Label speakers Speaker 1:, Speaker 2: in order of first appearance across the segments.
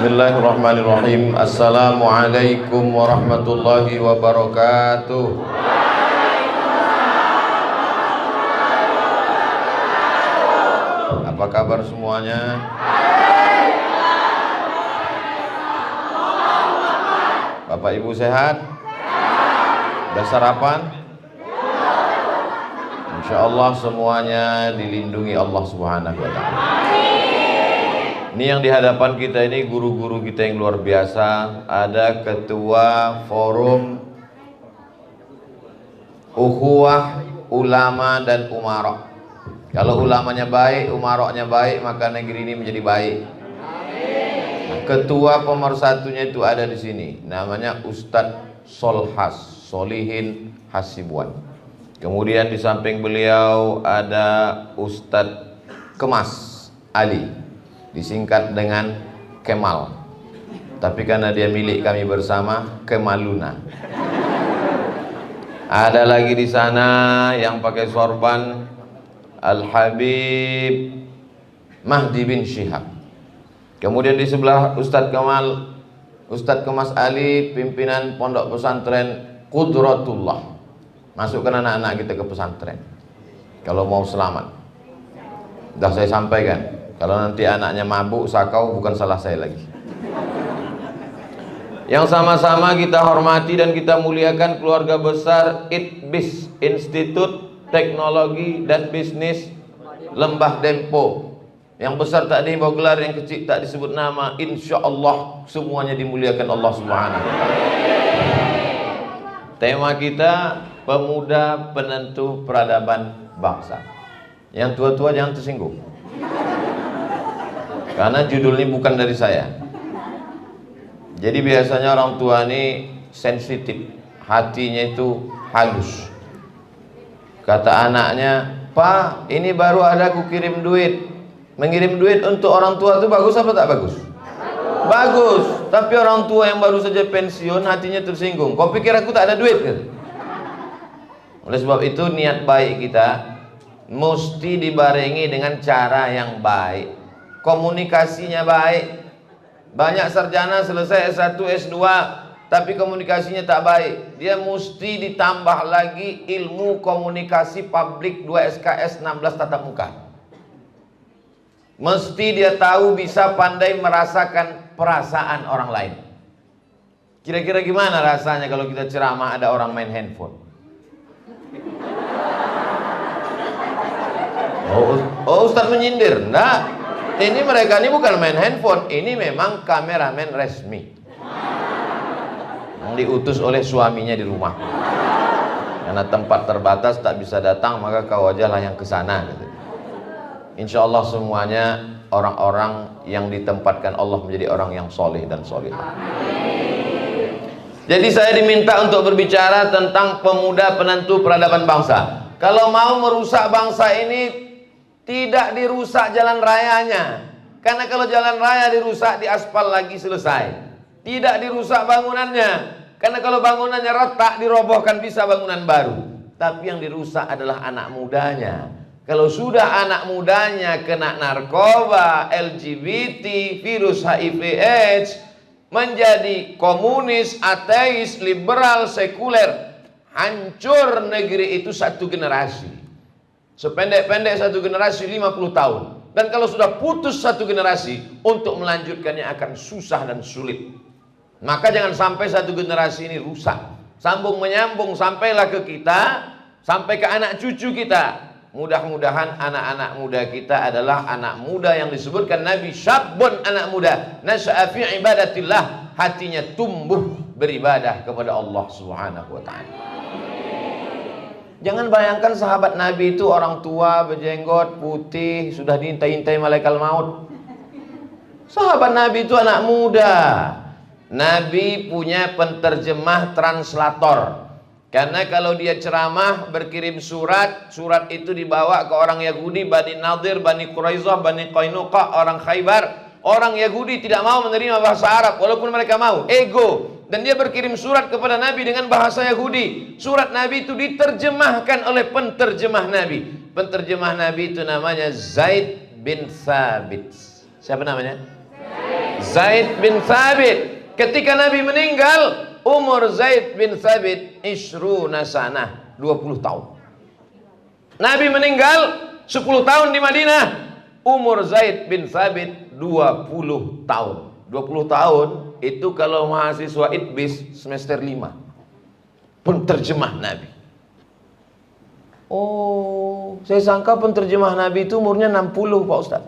Speaker 1: Bismillahirrahmanirrahim. Assalamualaikum warahmatullahi wabarakatuh. Apa kabar semuanya? Bapak Ibu sehat? Sudah sarapan? Insya Allah semuanya dilindungi Allah Subhanahu wa Ta'ala. Ini yang di hadapan kita ini guru-guru kita yang luar biasa. Ada ketua forum ukhuwah ulama dan umarok. Kalau ulamanya baik, umaroknya baik, maka negeri ini menjadi baik. Ketua pemersatunya itu ada di sini. Namanya Ustadz Solhas Solihin Hasibuan. Kemudian di samping beliau ada Ustadz Kemas Ali, disingkat dengan Kemal, tapi karena dia milik kami bersama, Kemaluna. Ada lagi di sana yang pakai sorban, Al-Habib Mahdi bin Syihab. Kemudian di sebelah Ustadz Kemal, Ustadz Kemas Ali, pimpinan pondok pesantren Qudratullah. Masukkan anak-anak kita ke pesantren kalau mau selamat. Sudah saya sampaikan, kalau nanti anaknya mabuk, sakau, bukan salah saya lagi. Yang sama-sama kita hormati dan kita muliakan keluarga besar ITBIS, Institut Teknologi dan Bisnis Lembah Dempo. Yang besar tak dibawa gelar, yang kecil tak disebut nama. Insya Allah semuanya dimuliakan Allah Subhanahu wa Ta'ala. Tema kita, pemuda penentu peradaban bangsa. Yang tua-tua jangan tersinggung, karena judul ini bukan dari saya. Jadi biasanya orang tua ini sensitif, hatinya itu halus. Kata anaknya, "Pak, ini baru ada aku kirim duit." Mengirim duit untuk orang tua itu bagus apa tak bagus? Bagus. Tapi orang tua yang baru saja pensiun hatinya tersinggung. Kau pikir aku tak ada duit kan? Oleh sebab itu niat baik kita mesti dibarengi dengan cara yang baik. Komunikasinya baik. Banyak sarjana selesai S1, S2 tapi komunikasinya tak baik. Dia mesti ditambah lagi ilmu komunikasi publik 2 SKS 16 tatap muka. Mesti dia tahu, bisa pandai merasakan perasaan orang lain. Kira-kira gimana rasanya kalau kita ceramah ada orang main handphone? Oh, Ustadz menyindir? Enggak. Ini mereka ini bukan main handphone, ini memang kameramen resmi yang diutus oleh suaminya di rumah. Karena tempat terbatas tak bisa datang, maka kau ajalah yang ke sana. Insya Allah semuanya orang-orang yang ditempatkan Allah menjadi orang yang soleh dan solehah. Jadi saya diminta untuk berbicara tentang pemuda penentu peradaban bangsa. Kalau mau merusak bangsa ini, tidak dirusak jalan rayanya. Karena kalau jalan raya dirusak, diaspal lagi selesai. Tidak dirusak bangunannya. Karena kalau bangunannya retak, dirobohkan bisa bangunan baru. Tapi yang dirusak adalah anak mudanya. Kalau sudah anak mudanya kena narkoba, LGBT, virus HIV AIDS, menjadi komunis, ateis, liberal, sekuler, hancur negeri itu satu generasi. Sependek-pendek satu generasi 50 tahun. Dan kalau sudah putus satu generasi, untuk melanjutkannya akan susah dan sulit. Maka jangan sampai satu generasi ini rusak. Sambung menyambung sampailah ke kita, sampai ke anak cucu kita. Mudah-mudahan anak-anak muda kita adalah anak muda yang disebutkan Nabi, syabun, anak muda, nasya'a fi ibadatillah, hatinya tumbuh beribadah kepada Allah Subhanahu wa Ta'ala. Jangan bayangkan sahabat Nabi itu orang tua, berjenggot, putih, sudah diintai-intai malaikat maut. Sahabat Nabi itu anak muda. Nabi punya penterjemah translator. Karena kalau dia ceramah, berkirim surat, surat itu dibawa ke orang Yahudi, Bani Nadir, Bani Quraizah, Bani Qainuqa, orang Khaybar. Orang Yahudi tidak mau menerima bahasa Arab, walaupun mereka mau, ego. Dan dia berkirim surat kepada Nabi dengan bahasa Yahudi. Surat Nabi itu diterjemahkan oleh penterjemah Nabi. Penterjemah Nabi itu namanya Zaid bin Thabit. Siapa namanya? Zaid bin Thabit. Ketika Nabi meninggal, umur Zaid bin Thabit ishruna sanah, 20 tahun. Nabi meninggal 10 tahun di Madinah, umur Zaid bin Thabit 20 tahun. 20 tahun itu kalau mahasiswa ITBIS semester 5. Penterjemah Nabi. Oh, saya sangka penterjemah Nabi itu umurnya 60, Pak Ustaz.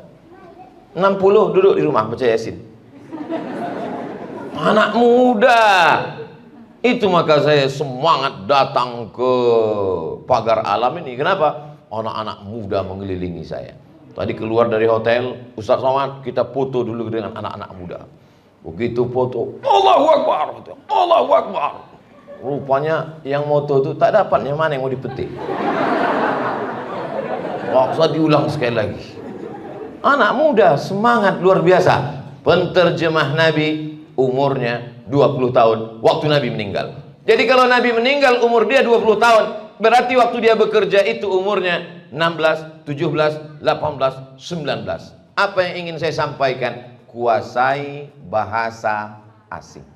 Speaker 1: 60 duduk di rumah baca Yasin. Anak muda. Itu maka saya semangat datang ke Pagar Alam ini. Kenapa? Anak-anak muda mengelilingi saya. Tadi keluar dari hotel, Ustaz Somad, kita foto dulu dengan anak-anak muda. Begitu foto, Allahu Akbar, Allahu Akbar. Rupanya yang moto itu tak dapat, yang mana yang mau dipetik. Paksa diulang sekali lagi. Anak muda, semangat luar biasa. Penterjemah Nabi, umurnya 20 tahun waktu Nabi meninggal. Jadi kalau Nabi meninggal umur dia 20 tahun, berarti waktu dia bekerja itu umurnya 16, 17, 18, 19. Apa yang ingin saya sampaikan? Kuasai bahasa asing.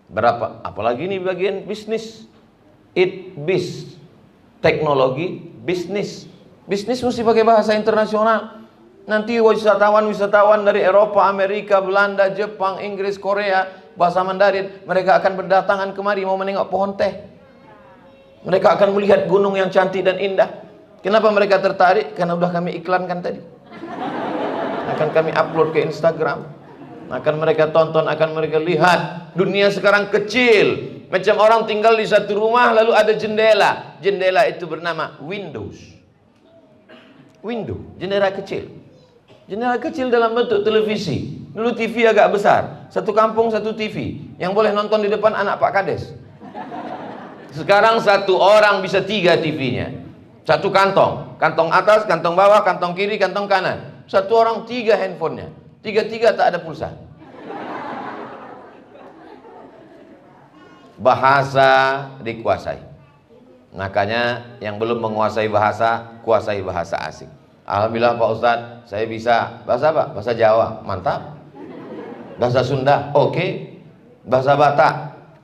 Speaker 1: Berapa? Apalagi ini bagian bisnis. ITBIS, teknologi bisnis. Bisnis mesti pakai bahasa internasional. Nanti wisatawan dari Eropa, Amerika, Belanda, Jepang, Inggris, Korea, bahasa Mandarin, mereka akan berdatangan kemari mau menengok pohon teh. Mereka akan melihat gunung yang cantik dan indah. Kenapa mereka tertarik? Karena udah kami iklankan tadi. Akan kami upload ke Instagram. Akan mereka tonton, akan mereka lihat. Dunia sekarang kecil. Macam orang tinggal di satu rumah lalu ada jendela. Jendela itu bernama windows. Window, jendela kecil. Jendela kecil dalam bentuk televisi. Dulu TV agak besar. Satu kampung satu TV. Yang boleh nonton di depan anak Pak Kades. Sekarang satu orang bisa 3 TV-nya. Satu kantong. Kantong atas, kantong bawah, kantong kiri, kantong kanan. Satu orang 3 handphonenya. 3-3 tak ada pulsa. Bahasa dikuasai. Makanya yang belum menguasai bahasa, kuasai bahasa asing. Alhamdulillah Pak Ustadz, saya bisa bahasa apa? Bahasa Jawa, mantap. Bahasa Sunda, oke. Bahasa Batak,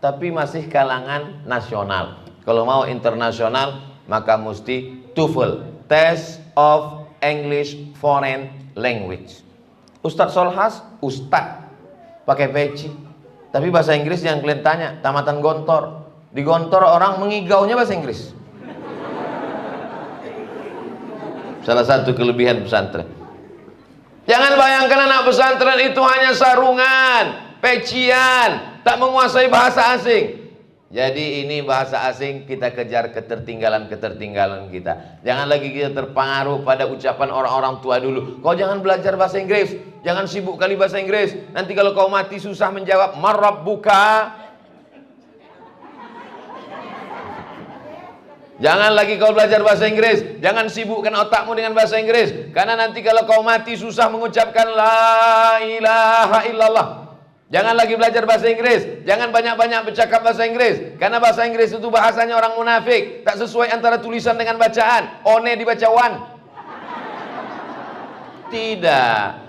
Speaker 1: tapi masih kalangan nasional. Kalau mau internasional, maka mesti TOEFL, Test of English Foreign Language. Ustadz Solhas, Ustadz, pakai peci. Tapi bahasa Inggris yang kalian tanya, tamatan Gontor. Di Gontor orang mengigaunya bahasa Inggris. Salah satu kelebihan pesantren. Jangan bayangkan anak pesantren itu hanya sarungan, pecian, tak menguasai bahasa asing. Jadi ini bahasa asing kita kejar ketertinggalan kita. Jangan lagi kita terpengaruh pada ucapan orang-orang tua dulu. Kau jangan belajar bahasa Inggris, jangan sibuk kali bahasa Inggris. Nanti kalau kau mati susah menjawab marabbuka. Jangan lagi kau belajar bahasa Inggris. Jangan sibukkan otakmu dengan bahasa Inggris. Karena nanti kalau kau mati susah mengucapkan la ilaha illallah. Jangan lagi belajar bahasa Inggris. Jangan banyak-banyak bercakap bahasa Inggris. Karena bahasa Inggris itu bahasanya orang munafik. Tak sesuai antara tulisan dengan bacaan. One dibaca one. Tidak.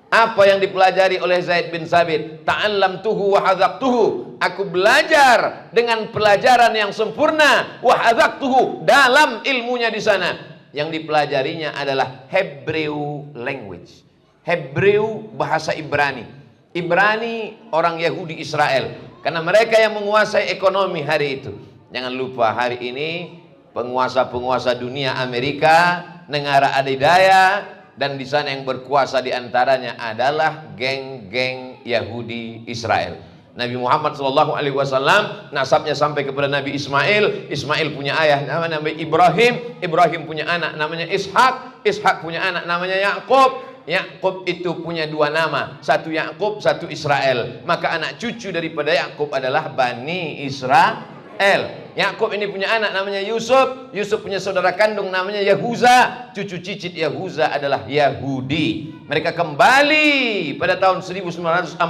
Speaker 1: Apa yang dipelajari oleh Zaid bin Thabit? Ta'allamtuhu wa hadzaqtuhu. Aku belajar dengan pelajaran yang sempurna. Wa hadzaqtuhu, dalam ilmunya di sana. Yang dipelajarinya adalah Hebrew language. Hebrew bahasa Ibrani. Ibrani orang Yahudi Israel. Karena mereka yang menguasai ekonomi hari itu. Jangan lupa hari ini penguasa-penguasa dunia Amerika, negara adidaya, dan di sana yang berkuasa di antaranya adalah geng-geng Yahudi Israel. Nabi Muhammad SAW nasabnya sampai kepada Nabi Ismail. Ismail punya ayah namanya Ibrahim. Ibrahim punya anak namanya Ishak. Ishak punya anak namanya Yakub. Yakub itu punya 2 nama, satu Yakub, satu Israel. Maka anak cucu daripada Yakub adalah Bani Israel. Yakub ini punya anak namanya Yusuf. Yusuf punya saudara kandung namanya Yahuza. Cucu cicit Yahuza adalah Yahudi. Mereka kembali pada tahun 1946.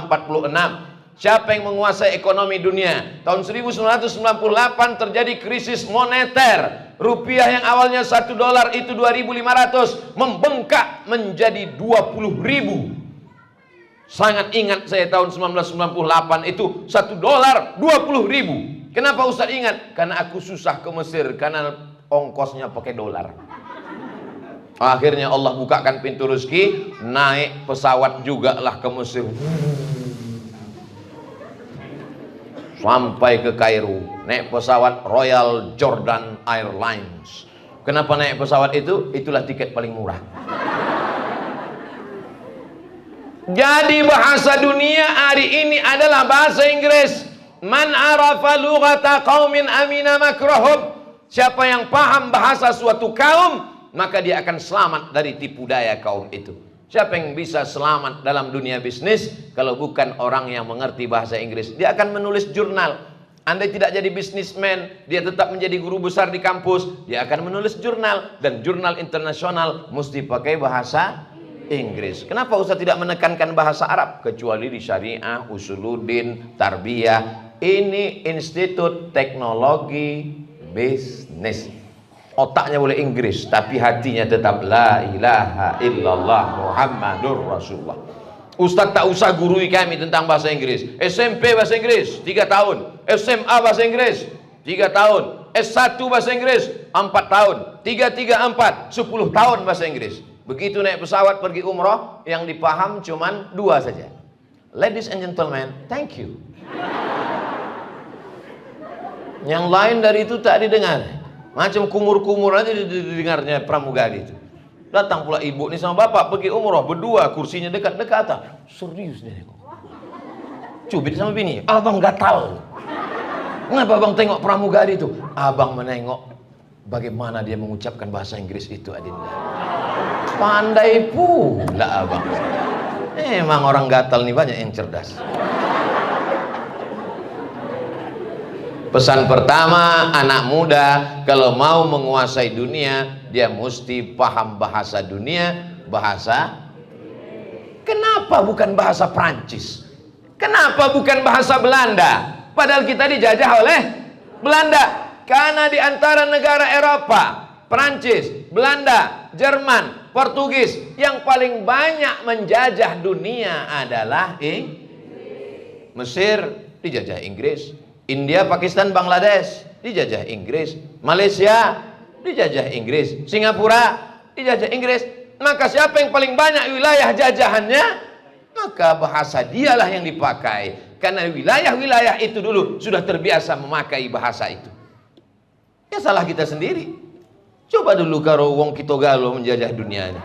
Speaker 1: Siapa yang menguasai ekonomi dunia? Tahun 1998 terjadi krisis moneter. Rupiah yang awalnya $1 itu 2.500 membengkak menjadi 20.000. Sangat ingat saya tahun 1998 itu $1 20.000. Kenapa Ustaz ingat? Karena aku susah ke Mesir karena ongkosnya pakai dolar. Akhirnya Allah bukakan pintu rezeki, naik pesawat juga lah ke Mesir. Sampai ke Kairo, naik pesawat Royal Jordan Airlines. Kenapa naik pesawat itu? Itulah tiket paling murah. Jadi bahasa dunia hari ini adalah bahasa Inggris. Man arafa lughata qaumin amina makrahum. Siapa yang paham bahasa suatu kaum, maka dia akan selamat dari tipu daya kaum itu. Siapa yang bisa selamat dalam dunia bisnis kalau bukan orang yang mengerti bahasa Inggris? Dia akan menulis jurnal. Andai tidak jadi bisnismen, dia tetap menjadi guru besar di kampus, dia akan menulis jurnal, dan jurnal internasional mesti pakai bahasa Inggris. Kenapa Ustaz tidak menekankan bahasa Arab? Kecuali di syariah, usuluddin, tarbiyah. Ini institut teknologi bisnis. Otaknya boleh Inggris, tapi hatinya tetap la ilaha illallah Muhammadur Rasulullah. Ustaz tak usah gurui kami tentang bahasa Inggris. SMP bahasa Inggris 3 tahun, SMA bahasa Inggris 3 tahun, S1 bahasa Inggris 4 tahun, 3, 4, 10 tahun bahasa Inggris. Begitu naik pesawat pergi umroh, yang dipaham cuman 2 saja. Ladies and gentlemen, thank you. Yang lain dari itu tak didengar. Macam kumur-kumur aja didengarnya pramugari itu. Datang pula ibu nih sama bapak pergi umroh berdua, kursinya dekat-dekatan. Serius dia kok. Cubit sama bini, abang gatal. Kenapa abang tengok pramugari itu? Abang menengok bagaimana dia mengucapkan bahasa Inggris itu, Adinda. Pandai pula abang. Emang orang gatal nih banyak yang cerdas. Pesan pertama, anak muda kalau mau menguasai dunia, dia mesti paham bahasa dunia, bahasa. Kenapa bukan bahasa Prancis? Kenapa bukan bahasa Belanda? Padahal kita dijajah oleh Belanda. Karena di antara negara Eropa, Prancis, Belanda, Jerman, Portugis, yang paling banyak menjajah dunia adalah Mesir, dijajah Inggris. India, Pakistan, Bangladesh dijajah Inggris. Malaysia dijajah Inggris. Singapura dijajah Inggris. Maka siapa yang paling banyak wilayah jajahannya, maka bahasa dialah yang dipakai. Karena wilayah-wilayah itu dulu sudah terbiasa memakai bahasa itu. Ya salah kita sendiri. Coba dulu kalau wong Kitogalo menjajah dunia ini.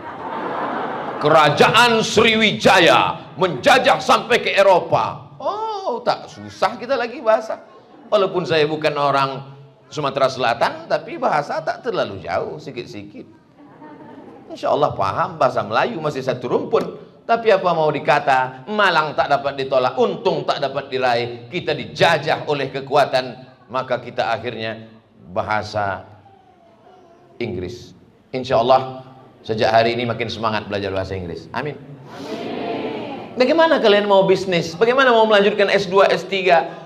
Speaker 1: Kerajaan Sriwijaya menjajah sampai ke Eropa. Oh, tak susah kita lagi bahasa. Walaupun saya bukan orang Sumatera Selatan, tapi bahasa tak terlalu jauh, sikit-sikit. Insya Allah paham bahasa Melayu masih satu rumpun. Tapi apa mau dikata, malang tak dapat ditolak, untung tak dapat diraih. Kita dijajah oleh kekuatan, maka kita akhirnya bahasa Inggris. Insya Allah sejak hari ini makin semangat belajar bahasa Inggris. Amin. Bagaimana kalian mau bisnis? Bagaimana mau melanjutkan S2, S3?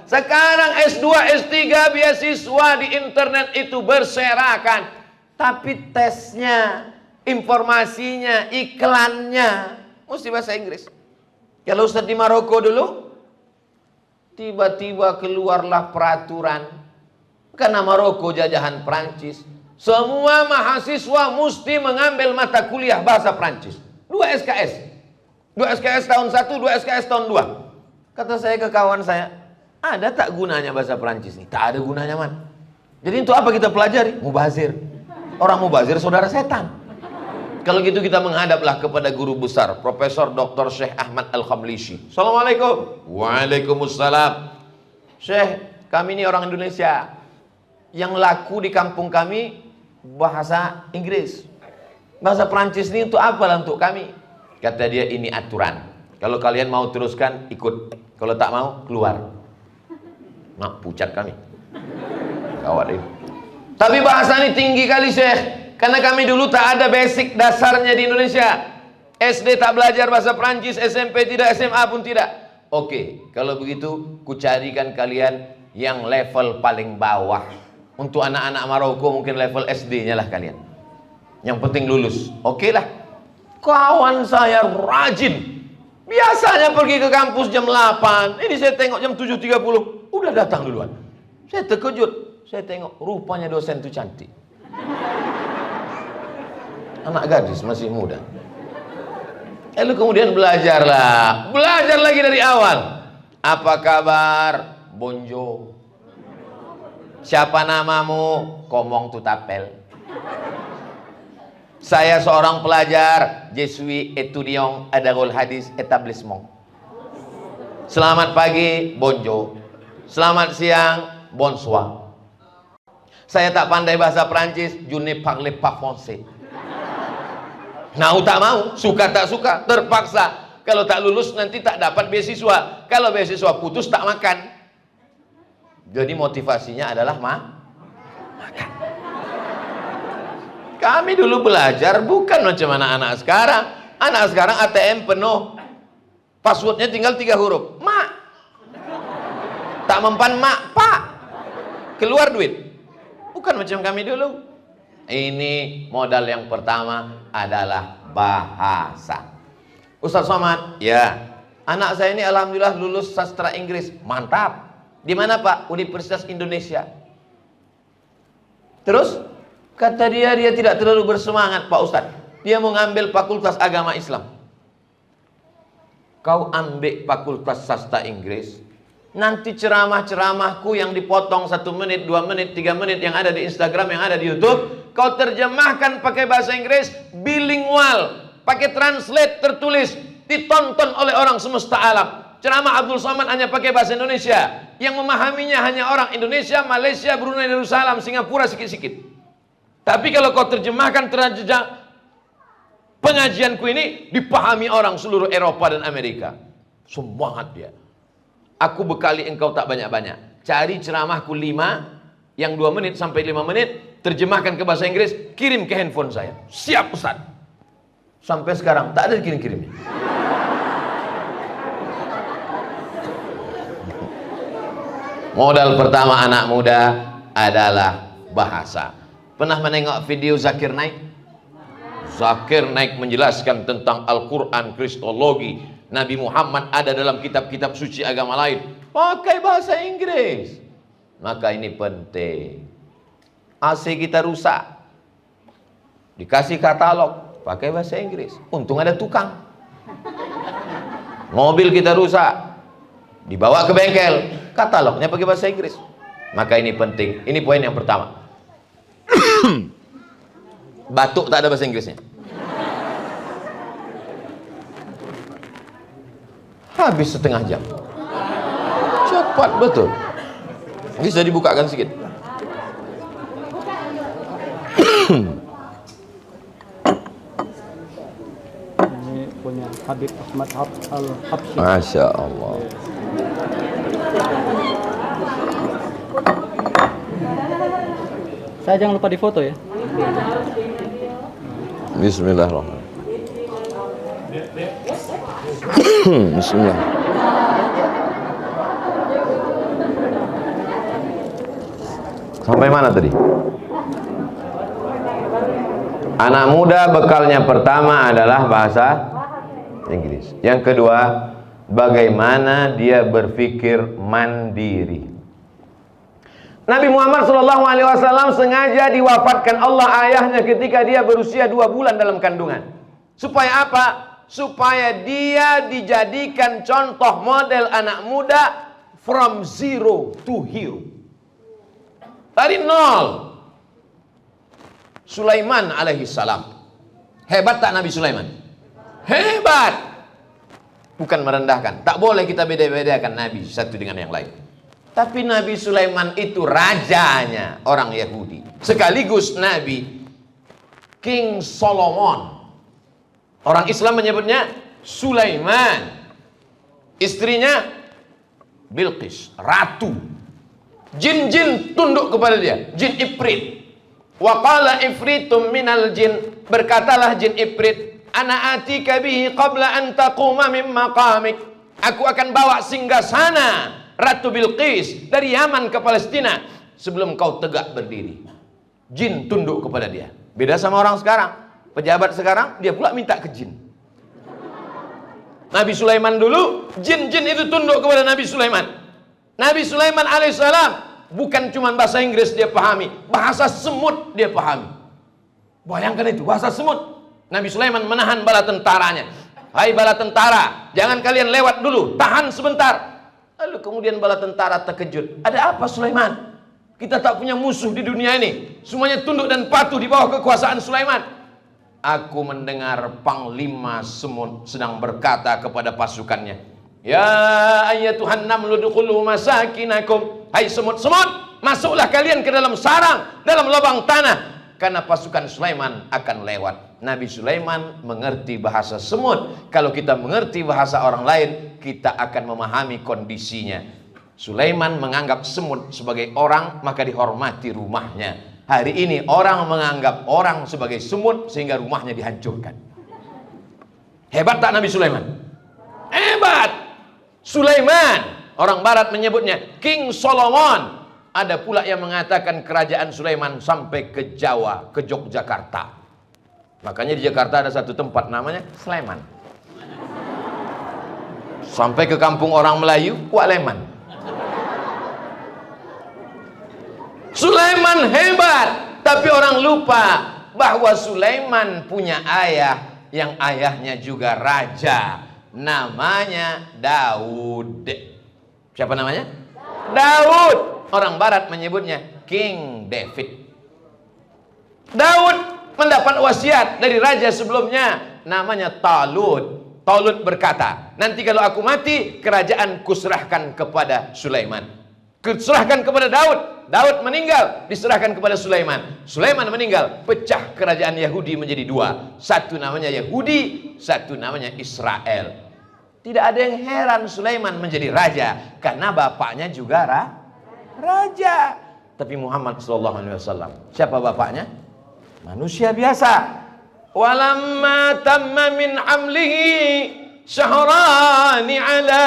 Speaker 1: Sekarang S2, S3 beasiswa di internet itu berserakan. Tapi tesnya, informasinya, iklannya mesti bahasa Inggris. Kalau Ustaz di Maroko dulu, tiba-tiba keluarlah peraturan. Karena Maroko jajahan Prancis, semua mahasiswa mesti mengambil mata kuliah bahasa Prancis. 2 SKS. 2 SKS tahun 1, 2 SKS tahun 2. Kata saya ke kawan saya, ada tak gunanya bahasa Prancis ini? Tak ada gunanya, man. Jadi untuk apa kita pelajari? Mubazir. Orang mubazir saudara setan. Kalau gitu kita menghadaplah kepada guru besar, Profesor Dr. Syekh Ahmad Al-Khamlishi. Assalamualaikum. Waalaikumsalam. Syekh, kami ini orang Indonesia. Yang laku di kampung kami bahasa Inggris. Bahasa Prancis ini untuk apa lah untuk kami? Kata dia, ini aturan. Kalau kalian mau teruskan, ikut. Kalau tak mau, keluar. Nah, pucat kami. Kawat ini. Tapi bahasa ini tinggi kali, Syekh. Karena kami dulu tak ada basic dasarnya di Indonesia. SD tak belajar bahasa Prancis, SMP tidak, SMA pun tidak. Oke, kalau begitu, ku carikan kalian yang level paling bawah. Untuk anak-anak Maroko mungkin level SD-nya lah kalian. Yang penting lulus. Oke lah. Kawan saya rajin. Biasanya pergi ke kampus jam 8. Ini saya tengok jam 7.30. Udah datang duluan. Saya terkejut. Saya tengok rupanya dosen itu cantik. Anak gadis masih muda. Lalu kemudian belajarlah. Belajar lagi dari awal. Apa kabar? Bonjo. Siapa namamu? Komong Tutapel. Saya seorang pelajar, je suis étudiant à Darul Hadis établissement. Selamat pagi, bonjour. Selamat siang, bonsoir. Saya tak pandai bahasa Prancis, je ne parle pas français. Mau tak mau, suka tak suka, terpaksa. Kalau tak lulus nanti tak dapat beasiswa. Kalau beasiswa putus tak makan. Jadi motivasinya adalah makan. Kami dulu belajar bukan macam anak-anak sekarang. Anak sekarang ATM penuh. Passwordnya tinggal 3 huruf. Mak. Tak mempan mak, pak. Keluar duit. Bukan macam kami dulu. Ini modal yang pertama adalah bahasa. Ustaz Somad, ya. Anak saya ini alhamdulillah lulus sastra Inggris. Mantap. Di mana Pak? Universitas Indonesia. Terus? Kata dia tidak terlalu bersemangat Pak Ustadz. Dia mau ngambil fakultas agama Islam. Kau ambil fakultas sastra Inggris, nanti ceramah-ceramahku yang dipotong 1 menit, 2 menit, 3 menit yang ada di Instagram, yang ada di YouTube, kau terjemahkan pakai bahasa Inggris, bilingual, pakai translate tertulis, ditonton oleh orang semesta alam. Ceramah Abdul Somad hanya pakai bahasa Indonesia, yang memahaminya hanya orang Indonesia, Malaysia, Brunei Darussalam, Singapura sikit-sikit. Tapi kalau kau terjemahkan pengajianku ini dipahami orang seluruh Eropa dan Amerika. Semangat dia. Aku bekali engkau tak banyak-banyak. Cari ceramahku 5, yang 2 menit sampai 5 menit, terjemahkan ke bahasa Inggris, kirim ke handphone saya. Siap Ustaz. Sampai sekarang tak ada dikirim-kirimnya. Modal pertama anak muda adalah bahasa. Pernah menengok video Zakir Naik? Zakir Naik menjelaskan tentang Al-Quran, Kristologi. Nabi Muhammad ada dalam kitab-kitab suci agama lain. Pakai bahasa Inggris. Maka ini penting. AC kita rusak. Dikasih katalog. Pakai bahasa Inggris. Untung ada tukang. Mobil kita rusak. Dibawa ke bengkel. Katalognya pakai bahasa Inggris. Maka ini penting. Ini poin yang pertama. Batuk tak ada bahasa Inggrisnya. Habis setengah jam. Cepat betul. Bisa dibukakan sedikit.
Speaker 2: Ini punya Habib Ahmad Al-Habsyi.
Speaker 1: Masya Allah.
Speaker 2: Saya jangan lupa difoto ya.
Speaker 1: Bismillahirrahmanirrahim. Bismillah. Sampai mana tadi? Anak muda bekalnya pertama adalah bahasa Inggris. Yang kedua, bagaimana dia berpikir mandiri. Nabi Muhammad SAW sengaja diwafatkan Allah ayahnya ketika dia berusia 2 bulan dalam kandungan. Supaya apa? Supaya dia dijadikan contoh model anak muda from zero to hero. Dari nol. Sulaiman alaihissalam. Hebat tak Nabi Sulaiman? Hebat. Bukan merendahkan. Tak boleh kita beda-bedakan Nabi satu dengan yang lain. Tapi Nabi Sulaiman itu rajanya orang Yahudi. Sekaligus Nabi King Solomon. Orang Islam menyebutnya Sulaiman. Istrinya Bilqis, ratu. Jin-jin tunduk kepada dia. Jin Ifrit. Wa qala ifritum minal jin. Berkatalah jin Ifrit, ana atika bihi qabla an taquma min maqamik. Aku akan bawa singgasana Ratu Bilqis dari Yaman ke Palestina sebelum kau tegak berdiri. Jin tunduk kepada dia. Beda sama orang sekarang. Pejabat sekarang dia pula minta ke jin. Nabi Sulaiman dulu, jin-jin itu tunduk kepada Nabi Sulaiman. Nabi Sulaiman alaihissalam bukan cuma bahasa Inggris dia pahami, bahasa semut dia pahami. Bayangkan itu, bahasa semut. Nabi Sulaiman menahan bala tentaranya. Hai bala tentara, jangan kalian lewat dulu, tahan sebentar. Lalu kemudian bala tentara terkejut. Ada apa Sulaiman? Kita tak punya musuh di dunia ini. Semuanya tunduk dan patuh di bawah kekuasaan Sulaiman. Aku mendengar panglima semut sedang berkata kepada pasukannya, ya ayyatuhan namlu dukhulu masakinakum. Hai semut-semut, masuklah kalian ke dalam sarang, dalam lubang tanah, karena pasukan Sulaiman akan lewat. Nabi Sulaiman mengerti bahasa semut. Kalau kita mengerti bahasa orang lain, kita akan memahami kondisinya. Sulaiman menganggap semut sebagai orang, maka dihormati rumahnya. Hari ini orang menganggap orang sebagai semut sehingga rumahnya dihancurkan. Hebat tak Nabi Sulaiman? Hebat. Sulaiman, orang barat menyebutnya King Solomon. Ada pula yang mengatakan kerajaan Sulaiman sampai ke Jawa, ke Yogyakarta. Makanya di Jakarta ada satu tempat namanya Sleman. Sampai ke kampung orang Melayu, Kualeman. Sulaiman hebat, tapi orang lupa bahwa Sulaiman punya ayah yang ayahnya juga raja. Namanya Daud. Siapa namanya? Daud. Orang barat menyebutnya King David. Daud mendapat wasiat dari raja sebelumnya, namanya Talut. Talut berkata, nanti kalau aku mati, kerajaan kuserahkan kepada Sulaiman. Kuserahkan kepada Daud. Daud meninggal, diserahkan kepada Sulaiman. Sulaiman meninggal, pecah kerajaan Yahudi menjadi dua. Satu namanya Yahudi, satu namanya Israel. Tidak ada yang heran Sulaiman menjadi raja, karena bapaknya juga raja. Tapi Muhammad SAW, siapa bapaknya? Manusia biasa. Walamma tamma min amlihi syahrani ala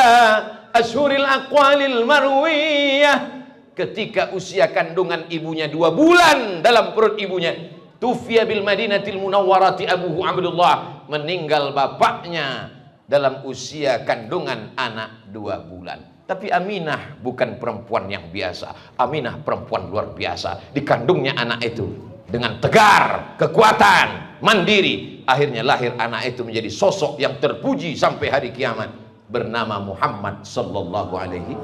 Speaker 1: ashuril aqwalil marwiyah. Ketika usia kandungan ibunya 2 bulan dalam perut ibunya, tufiya bil madinatil munawwarati abuhu Abdullah, meninggal bapaknya dalam usia kandungan anak 2 bulan. Tapi Aminah bukan perempuan yang biasa. Aminah perempuan luar biasa. Dikandungnya anak itu dengan tegar, kekuatan, mandiri. Akhirnya lahir anak itu menjadi sosok yang terpuji sampai hari kiamat, bernama Muhammad sallallahu alaihi.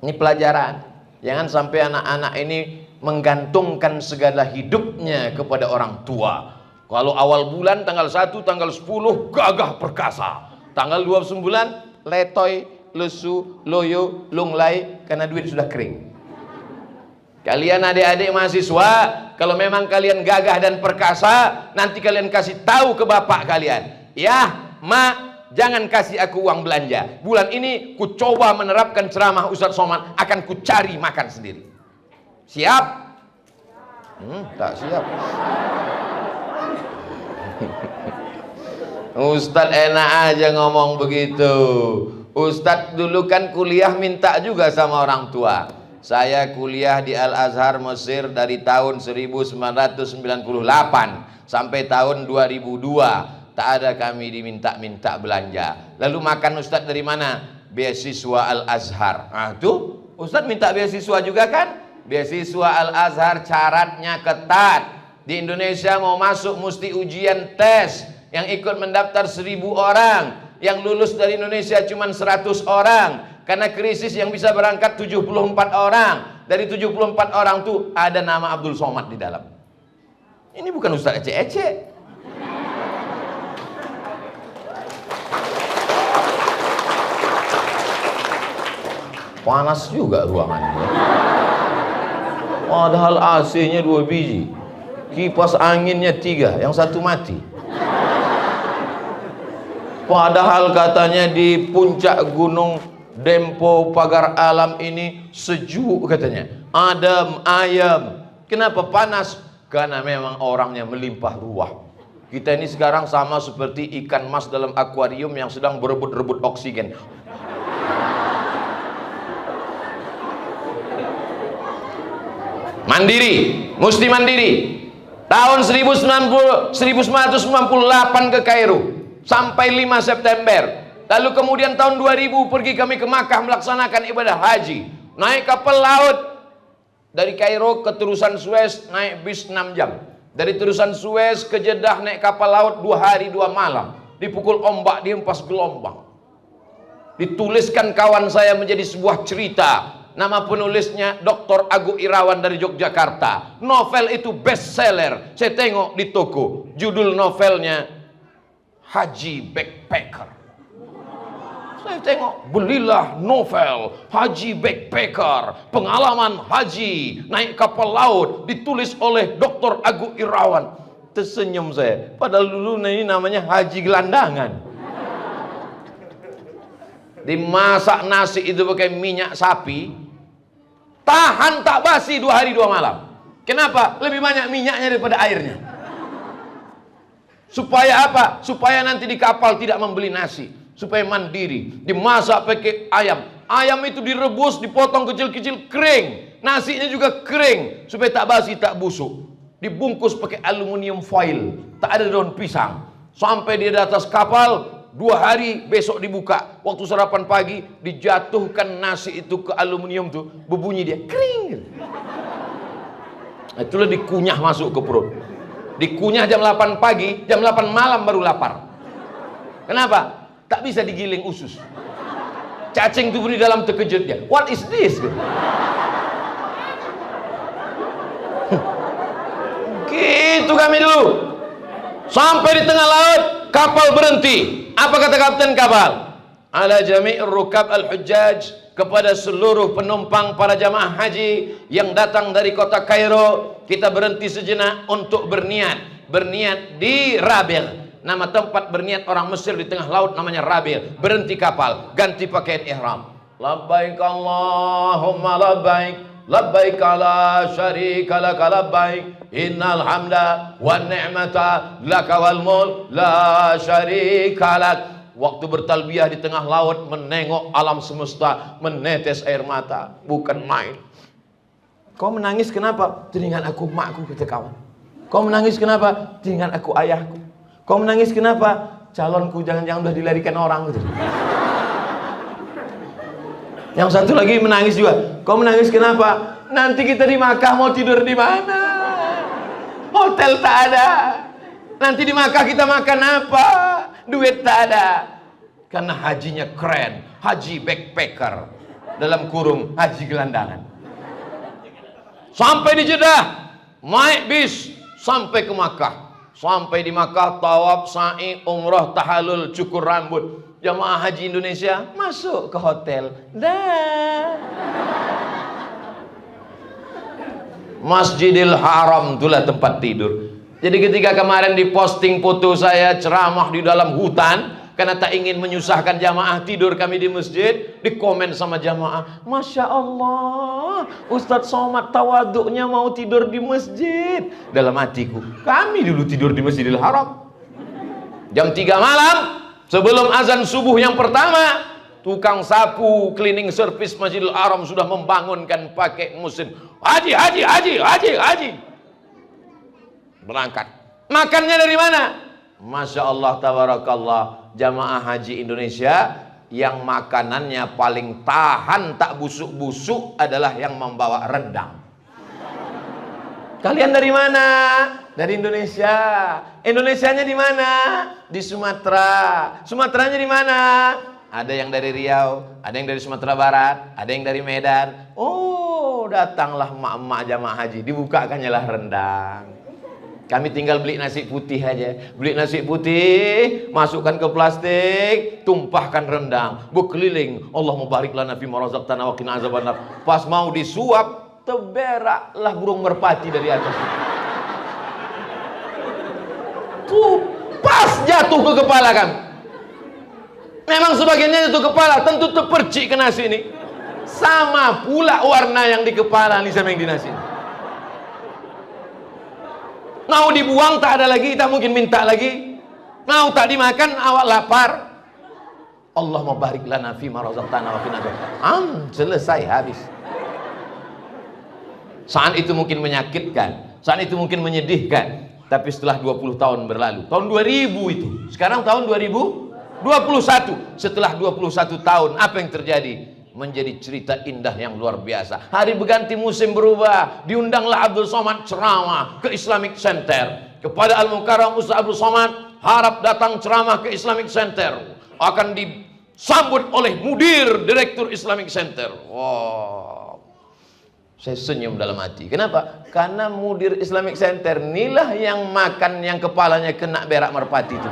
Speaker 1: Ini pelajaran. Jangan sampai anak-anak ini menggantungkan segala hidupnya kepada orang tua. Kalau awal bulan tanggal 1, tanggal 10 gagah perkasa. Tanggal 29 letoy, lesu, loyo, lunglai, karena duit sudah kering. Kalian adik-adik mahasiswa, kalau memang kalian gagah dan perkasa, nanti kalian kasih tahu ke bapak kalian, ya mak, jangan kasih aku uang belanja. Bulan ini ku coba menerapkan ceramah Ustadz Somad, akan ku cari makan sendiri. Siap? Tak siap. Ustadz enak aja ngomong begitu. Ustadz dulu kan kuliah minta juga sama orang tua. Saya kuliah di Al-Azhar Mesir dari tahun 1998 sampai tahun 2002. Tak ada kami diminta-minta belanja. Lalu makan Ustadz dari mana? Beasiswa Al-Azhar. Nah tuh Ustadz minta beasiswa juga kan? Beasiswa Al-Azhar syaratnya ketat. Di Indonesia mau masuk mesti ujian tes. Yang ikut mendaftar 1000 orang. Yang lulus dari Indonesia cuma 100 orang. Karena krisis yang bisa berangkat 74 orang. Dari 74 orang tuh ada nama Abdul Somad di dalam. Ini bukan Ustadz ecek-ecek. Panas juga ruangannya. Padahal AC-nya 2 biji, kipas anginnya 3, yang satu mati. Padahal katanya di puncak gunung Dempo Pagar Alam ini sejuk katanya, adem ayem. Kenapa panas? Karena memang orangnya melimpah ruah. Kita ini sekarang sama seperti ikan mas dalam akuarium yang sedang berebut-rebut oksigen. Mandiri, mesti mandiri. Tahun 1998 ke Kairo. sampai 5 September. Lalu kemudian tahun 2000 pergi kami ke Makkah melaksanakan ibadah haji. Naik kapal laut dari Kairo ke terusan Suez, naik bis 6 jam. Dari terusan Suez ke Jeddah naik kapal laut 2 hari 2 malam. Dipukul ombak, dihempas gelombang. Dituliskan kawan saya menjadi sebuah cerita. Nama penulisnya Dr. Agu Irawan dari Yogyakarta. Novel itu bestseller. Saya tengok di toko. Judul novelnya Haji Backpacker. Saya tengok, belilah novel Haji Backpacker, pengalaman haji naik kapal laut, ditulis oleh Dr. Agu Irawan. Tersenyum saya. Padahal dulu ini namanya haji gelandangan. Dimasak nasi itu pakai minyak sapi, tahan tak basi 2 hari 2 malam. Kenapa? Lebih banyak minyaknya daripada airnya. Supaya apa? Supaya nanti di kapal tidak membeli nasi, supaya mandiri. Dimasak pakai ayam. Ayam itu direbus, dipotong kecil-kecil, kering. Nasinya juga kering, supaya tak basi, tak busuk. Dibungkus pakai aluminium foil, tak ada daun pisang. Sampai dia di atas kapal, 2 hari, besok dibuka. Waktu sarapan pagi, dijatuhkan nasi itu ke aluminium tuh, berbunyi dia, kering. Itulah dikunyah masuk ke perut. Dikunyah jam 8 pagi, jam 8 malam baru lapar. Kenapa? Tak bisa digiling usus. Cacing itu pun di dalam terkejut dia. What is this? Gitu kami dulu. Sampai di tengah laut, kapal berhenti. Apa kata kapten kapal? Ala jami'ir rukab al-hujjaj, kepada seluruh penumpang para jamaah haji yang datang dari kota Kairo, kita berhenti sejenak untuk berniat. Berniat di Rabil. Nama tempat berniat orang Mesir di tengah laut namanya Rabil. Berhenti kapal, ganti pakaian ihram. Labbaik Allahumma labbaik. Labbaik la syarika laka labbaik innal hamda wan ni'mata laka wal mulk la syarika lak. Waktu bertalbiyah di tengah laut, menengok alam semesta, menetes air mata, bukan main. Kau menangis kenapa? Teringat aku makku, kata kawan. Kau menangis kenapa? Teringat aku ayahku. Kau menangis kenapa? Calonku jangan-jangan udah dilarikan orang gitu. Yang satu lagi menangis juga. Kau menangis kenapa? Nanti kita di Makkah mau tidur di mana? Hotel tak ada. Nanti di Makkah kita makan apa? Duit tak ada. Karena hajinya keren, haji backpacker, dalam kurung haji gelandangan. Sampai di Jeddah, naik bis sampai ke Makkah. Sampai di Makkah, tawaf, sa'i, umrah, tahallul, cukur rambut. Jamaah haji Indonesia masuk ke hotel. Dah. Masjidil Haram itulah tempat tidur. Jadi ketika kemarin diposting foto saya ceramah di dalam hutan, karena tak ingin menyusahkan jamaah tidur kami di masjid, dikomen sama jamaah, Masya Allah, Ustadz Somad tawaduknya mau tidur di masjid. Dalam hatiku, kami dulu tidur di Masjidil Haram. Jam 3 malam, sebelum azan subuh yang pertama, tukang sapu cleaning service Masjidil Haram sudah membangunkan pakai mesin. Haji, haji, haji, haji, haji. Berangkat. Makannya dari mana? Masya Allah, tabarakallah. Jamaah haji Indonesia yang makanannya paling tahan tak busuk-busuk adalah yang membawa rendang. Kalian dari mana? Dari Indonesia. Indonesianya di mana? Di Sumatera. Sumateranya di mana? Ada yang dari Riau, ada yang dari Sumatera Barat, ada yang dari Medan. Oh, datanglah emak-emak jamaah haji, dibukakannya lah rendang. Kami tinggal beli nasi putih aja. Beli nasi putih, masukkan ke plastik, tumpahkan rendang, berkeliling. Allahumma barik lana fi ma razaqtana wa qina azabannar. Pas mau disuap, terberaklah burung merpati dari atas. Tuh, pas jatuh ke kepala kami. Memang sebagiannya jatuh kepala, tentu terpercik ke nasi ini. Sama pula warna yang di kepala ini sama yang di nasi. Mau dibuang tak ada lagi, tak mungkin minta lagi. Mau tak dimakan, awak lapar. Allahumma barik lana fi ma razaqtana wa qina azabannar. Selesai, habis. Saat itu mungkin menyakitkan, saat itu mungkin menyedihkan. Tapi setelah 20 tahun berlalu, tahun 2000 itu, sekarang tahun 2021, setelah 21 tahun apa yang terjadi? Menjadi cerita indah yang luar biasa. Hari berganti musim berubah, diundanglah Abdul Somad ceramah ke Islamic Center. Kepada Al-Mukarram Ustaz Abdul Somad harap datang ceramah ke Islamic Center, akan disambut oleh mudir direktur Islamic Center. Wow, saya senyum dalam hati. Kenapa? Karena mudir Islamic Center inilah yang makan yang kepalanya kena berak merpati itu.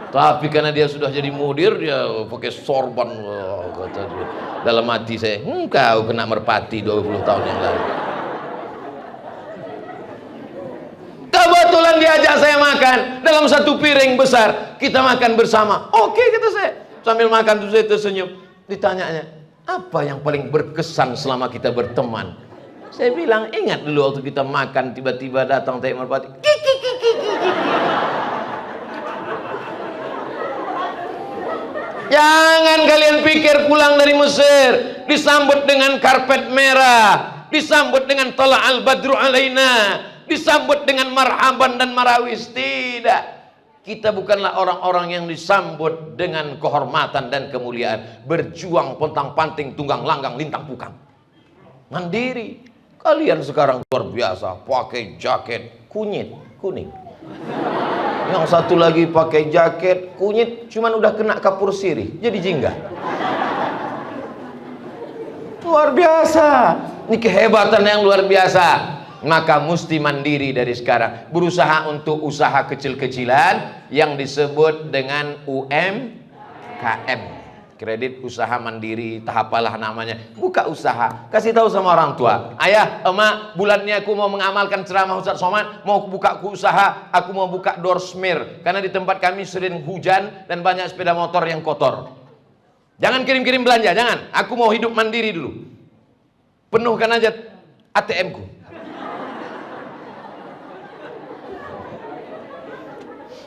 Speaker 1: Tapi karena dia sudah jadi mudir, dia pakai sorban. Wah, kata dia. Dalam hati saya, kau kena merpati 20 tahun yang lalu. Kebetulan diajak saya makan dalam satu piring besar, kita makan bersama. Oke, kata saya. Sambil makan tuh saya tersenyum. Ditanyanya, apa yang paling berkesan selama kita berteman? Saya bilang, ingat dulu waktu kita makan, tiba-tiba datang Taib merpati. Jangan kalian pikir pulang dari Mesir disambut dengan karpet merah, disambut dengan tala al-badru alaina, disambut dengan marhaban dan marawis. Tidak. Kita bukanlah orang-orang yang disambut dengan kehormatan dan kemuliaan. Berjuang pontang panting, tunggang langgang, lintang pukang. Mandiri. Kalian sekarang luar biasa, pakai jaket kunyit, kuning. Yang satu lagi pakai jaket kunyit, cuman udah kena kapur sirih, jadi jingga. Luar biasa. Ini kehebatan yang luar biasa. Maka mesti mandiri dari sekarang. Berusaha untuk usaha kecil-kecilan yang disebut dengan UMKM. Kredit usaha mandiri, tahap apalah namanya. Buka usaha, kasih tahu sama orang tua. Ayah, emak, bulannya aku mau mengamalkan ceramah Ustaz Somad, mau buka usaha, aku mau buka doorsmear. Karena di tempat kami sering hujan dan banyak sepeda motor yang kotor. Jangan kirim-kirim belanja, jangan. Aku mau hidup mandiri dulu. Penuhkan aja ATM-ku.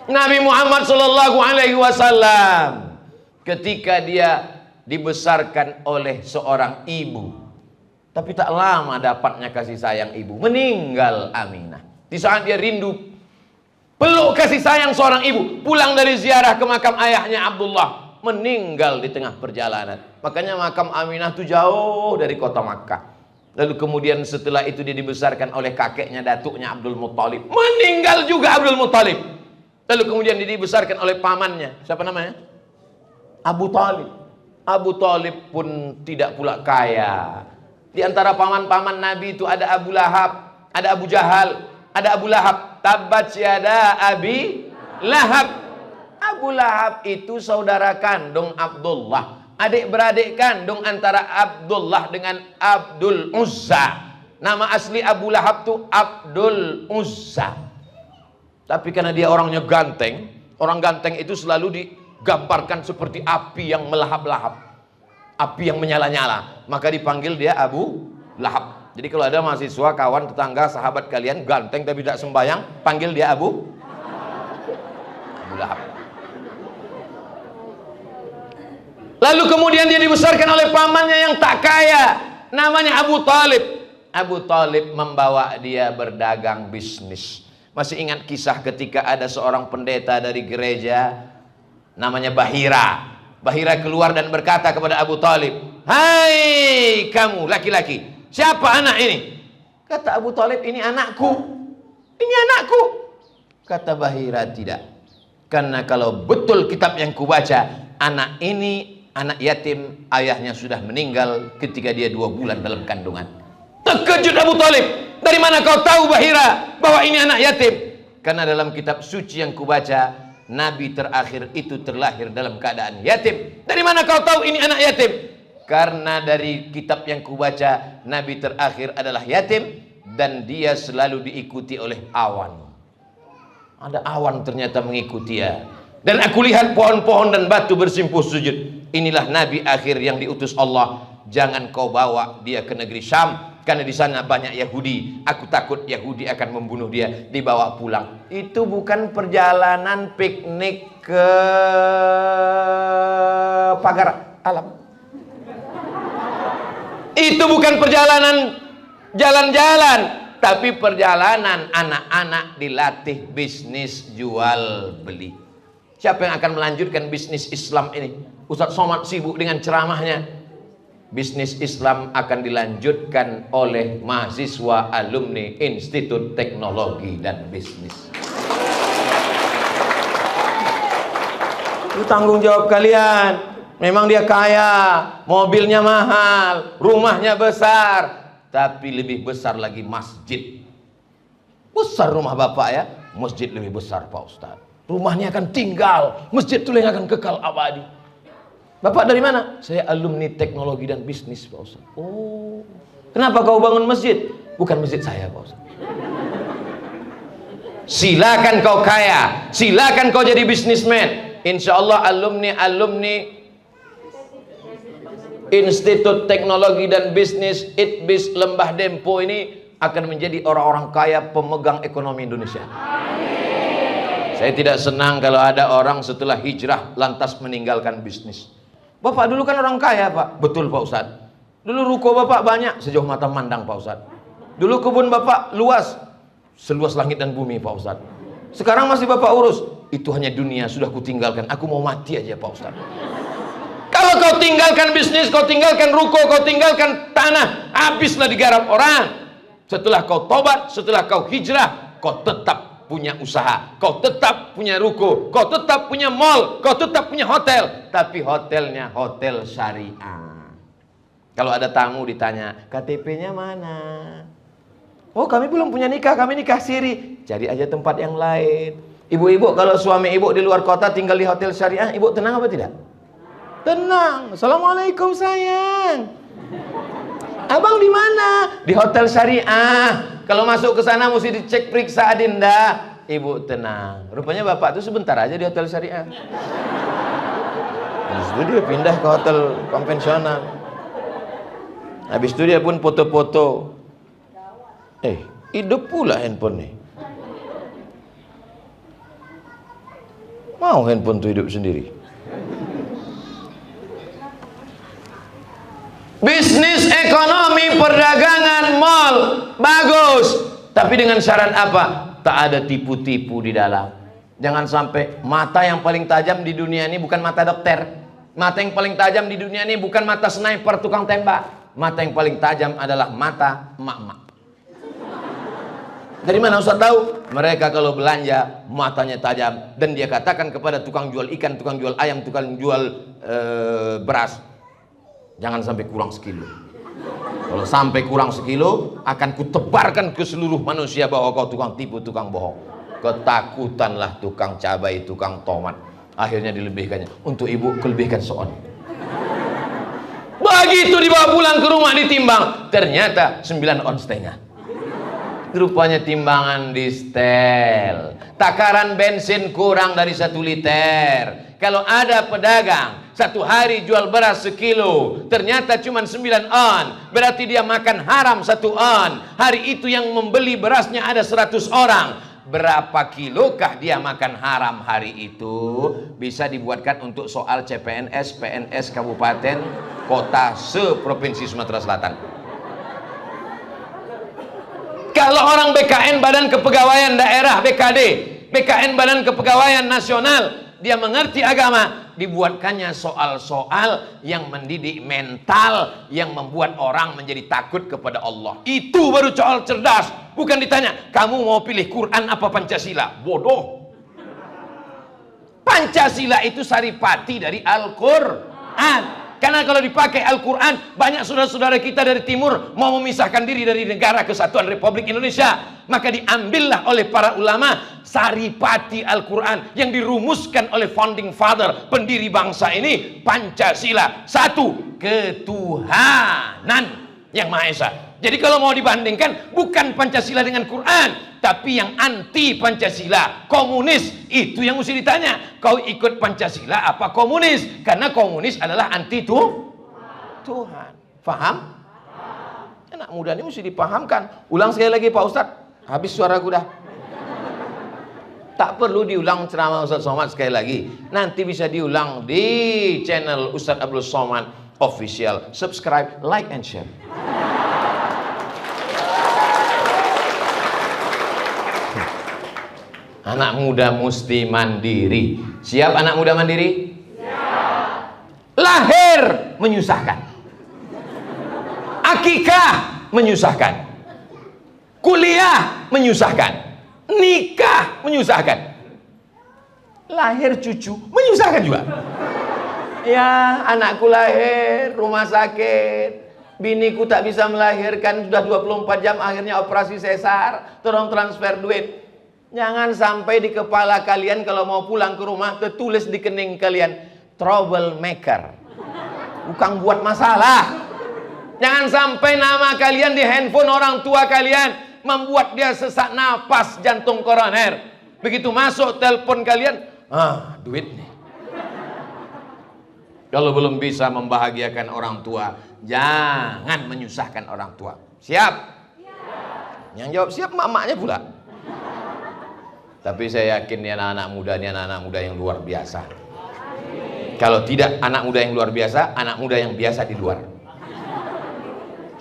Speaker 1: Nabi Muhammad sallallahu alaihi wasallam ketika dia dibesarkan oleh seorang ibu, tapi tak lama dapatnya kasih sayang ibu, meninggal Aminah. Di saat dia rindu peluk kasih sayang seorang ibu, pulang dari ziarah ke makam ayahnya Abdullah, meninggal di tengah perjalanan. Makanya makam Aminah itu jauh dari kota Makkah. Lalu kemudian setelah itu dia dibesarkan oleh kakeknya, datuknya Abdul Muttalib, meninggal juga Abdul Muttalib. Lalu kemudian dia dibesarkan oleh pamannya, siapa namanya? Abu Talib. Abu Talib pun tidak pula kaya. Di antara paman-paman Nabi itu ada Abu Lahab, ada Abu Jahal, ada Abu Lahab. Tabbat yada Abi Lahab. Abu Lahab itu saudara kandung Abdullah, adik beradik kandung antara Abdullah dengan Abdul Uzza. Nama asli Abu Lahab itu Abdul Uzza. Tapi karena dia orangnya ganteng, orang ganteng itu selalu digambarkan seperti api yang melahap-lahap, api yang menyala-nyala, maka dipanggil dia Abu Lahab. Jadi kalau ada mahasiswa, kawan, tetangga, sahabat kalian ganteng tapi tidak sembahyang, panggil dia Abu Lahab. Lalu kemudian dia dibesarkan oleh pamannya yang tak kaya, namanya Abu Talib. Abu Talib membawa dia berdagang bisnis. Masih ingat kisah ketika ada seorang pendeta dari gereja namanya Bahira. Bahira keluar dan berkata kepada Abu Talib, "Hai kamu laki-laki, siapa anak ini?" Kata Abu Talib, "Ini anakku. Ini anakku." Kata Bahira, "Tidak. Karena kalau betul kitab yang kubaca, anak ini anak yatim, ayahnya sudah meninggal ketika dia 2 bulan dalam kandungan." Terkejut Abu Talib, "Dari mana kau tahu Bahira bahwa ini anak yatim?" Karena dalam kitab suci yang kubaca, Nabi terakhir itu terlahir dalam keadaan yatim. Dari mana kau tahu ini anak yatim? Karena dari kitab yang kubaca, Nabi terakhir adalah yatim dan dia selalu diikuti oleh awan. Ada awan ternyata mengikuti dia. Dan aku lihat pohon-pohon dan batu bersimpuh sujud. Inilah Nabi akhir yang diutus Allah. Jangan kau bawa dia ke negeri Syam, karena di sana banyak Yahudi. Aku takut Yahudi akan membunuh dia. Dibawa pulang. Itu bukan perjalanan piknik ke pagar alam. Itu bukan perjalanan jalan-jalan. Tapi perjalanan anak-anak dilatih bisnis jual beli. Siapa yang akan melanjutkan bisnis Islam ini? Ustaz Somad sibuk dengan ceramahnya. Bisnis Islam akan dilanjutkan oleh mahasiswa alumni Institut Teknologi dan Bisnis. Itu tanggung jawab kalian. Memang dia kaya, mobilnya mahal, rumahnya besar, tapi lebih besar lagi masjid. Besar rumah bapak ya, masjid lebih besar Pak Ustaz. Rumahnya akan tinggal, masjid itu yang akan kekal abadi. Bapak dari mana? Saya alumni teknologi dan bisnis Pak Ustaz. Oh, kenapa kau bangun masjid? Bukan masjid saya Pak Ustaz. Silakan kau kaya, silakan kau jadi bisnismen. Insya Allah alumni Institut Teknologi dan Bisnis ITBIS Lembah Dempo ini akan menjadi orang-orang kaya pemegang ekonomi Indonesia. Saya tidak senang kalau ada orang setelah hijrah lantas meninggalkan bisnis. Bapak dulu kan orang kaya Pak. Betul Pak Ustadz. Dulu ruko Bapak banyak sejauh mata mandang Pak Ustadz. Dulu kebun Bapak luas seluas langit dan bumi Pak Ustadz. Sekarang masih Bapak urus. Itu hanya dunia, sudah kutinggalkan. Aku mau mati aja Pak Ustadz. Kalau kau tinggalkan bisnis, kau tinggalkan ruko, kau tinggalkan tanah, habislah digarap orang. Setelah kau tobat, setelah kau hijrah, kau tetap punya usaha, kau tetap punya ruko, kau tetap punya mall, kau tetap punya hotel. Tapi hotelnya hotel syariah. Kalau ada tamu ditanya, KTP-nya mana? Oh, kami belum punya nikah, kami nikah siri. Cari aja tempat yang lain. Ibu-ibu, kalau suami ibu di luar kota tinggal di hotel syariah, ibu tenang apa tidak? Tenang. Assalamualaikum sayang. Abang di mana? Di hotel syariah. Kalau masuk ke sana mesti dicek periksa adinda. Ibu tenang. Rupanya bapak itu sebentar aja di hotel syariah. Habis itu dia pindah ke hotel konvensional. Habis itu dia pun foto-foto. Hidup pula handphone nih. Mau handphone tuh hidup sendiri. Bisnis, ekonomi, perdagangan, mall bagus, tapi dengan syarat apa? Tak ada tipu-tipu di dalam. Jangan sampai mata yang paling tajam di dunia ini bukan mata dokter. Mata yang paling tajam di dunia ini bukan mata sniper tukang tembak. Mata yang paling tajam adalah mata emak-emak. Dari mana Ustaz tahu? Mereka kalau belanja matanya tajam, dan dia katakan kepada tukang jual ikan, tukang jual ayam, tukang jual beras, jangan sampai kurang sekilo. Kalau sampai kurang sekilo, akan kutebarkan ke seluruh manusia bahwa kau tukang tipu, tukang bohong. Ketakutanlah tukang cabai, tukang tomat. Akhirnya dilebihkannya. Untuk ibu, kelebihkan seon. Begitu dibawa pulang ke rumah ditimbang, ternyata 9 ons setengah. Rupanya timbangan di setel. Takaran bensin kurang dari 1 liter. Kalau ada pedagang satu hari jual beras sekilo, ternyata cuma 9 on, berarti dia makan haram 1 on. Hari itu yang membeli berasnya ada 100 orang. Berapa kilokah dia makan haram hari itu? Bisa dibuatkan untuk soal CPNS, PNS kabupaten, kota, se-provinsi Sumatera Selatan. Kalau orang BKN Badan Kepegawaian Daerah BKD, BKN Badan Kepegawaian Nasional, dia mengerti agama, dibuatkannya soal-soal yang mendidik mental, yang membuat orang menjadi takut kepada Allah. Itu baru soal cerdas. Bukan ditanya, kamu mau pilih Quran apa Pancasila? Bodoh. Pancasila itu saripati dari Al-Quran. Karena kalau dipakai Al-Quran, banyak saudara-saudara kita dari timur mau memisahkan diri dari negara kesatuan Republik Indonesia. Maka diambillah oleh para ulama saripati Al-Quran yang dirumuskan oleh founding father, pendiri bangsa ini, Pancasila. 1, ketuhanan yang Maha Esa. Jadi kalau mau dibandingkan, bukan Pancasila dengan Quran, tapi yang anti Pancasila, komunis, itu yang mesti ditanya. Kau ikut Pancasila apa komunis? Karena komunis adalah anti Tuhan. Faham? Anak muda ini mesti dipahamkan. Ulang sekali lagi Pak Ustadz. Habis suara kuda. Tak perlu diulang ceramah Ustadz Somad sekali lagi. Nanti bisa diulang di channel Ustadz Abdul Somad Official. Subscribe, like, and share. Anak muda mesti mandiri. Siap anak muda mandiri? Siap. Lahir menyusahkan. Akikah menyusahkan. Kuliah menyusahkan. Nikah menyusahkan. Lahir cucu menyusahkan juga. Ya, anakku lahir, rumah sakit. Biniku tak bisa melahirkan, sudah 24 jam, akhirnya operasi sesar. Tolong transfer duit. Jangan sampai di kepala kalian kalau mau pulang ke rumah tertulis di kening kalian, troublemaker. Bukan buat masalah. Jangan sampai nama kalian di handphone orang tua kalian membuat dia sesak napas, jantung koroner. Begitu masuk telepon kalian, duit nih. Kalau belum bisa membahagiakan orang tua, jangan menyusahkan orang tua. Siap? Yang jawab siap mak-maknya pula. Tapi saya yakin ini anak-anak muda, ini anak-anak muda yang luar biasa. Kalau tidak anak muda yang luar biasa, anak muda yang biasa di luar.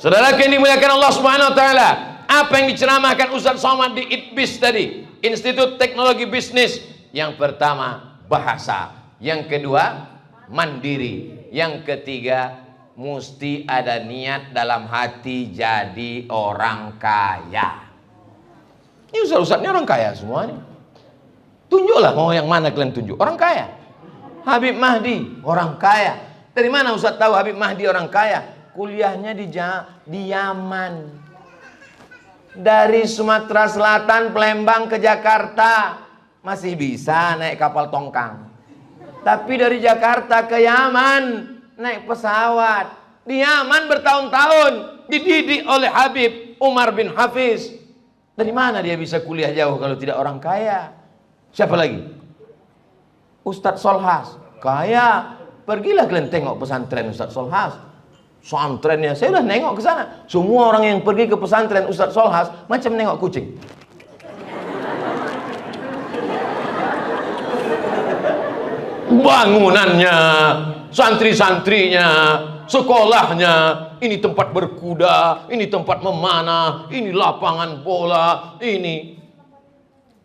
Speaker 1: Saudara yang dimuliakan Allah Subhanahu wa taala, apa yang diceramahkan Ustaz Somad di ITBIS tadi, Institut Teknologi Bisnis? Yang pertama, bahasa. Yang kedua, mandiri. Yang ketiga, mesti ada niat dalam hati jadi orang kaya. Ini ustaz-ustaznya orang kaya semuanya. Tunjuklah mau yang mana kalian tunjuk. Orang kaya. Habib Mahdi, orang kaya. Dari mana ustaz tahu Habib Mahdi orang kaya? Kuliahnya di Yaman. Dari Sumatera Selatan, Palembang ke Jakarta masih bisa naik kapal tongkang. Tapi dari Jakarta ke Yaman naik pesawat. Di Yaman bertahun-tahun dididik oleh Habib Umar bin Hafiz. Dari mana dia bisa kuliah jauh kalau tidak orang kaya? Siapa lagi? Ustadz Solhas, kaya. Pergilah kalian tengok pesantren Ustadz Solhas. Pesantrennya, saya udah nengok ke sana. Semua orang yang pergi ke pesantren Ustadz Solhas macam nengok kucing. Bangunannya, santri-santrinya, sekolahnya, ini tempat berkuda, ini tempat memanah, ini lapangan bola, ini.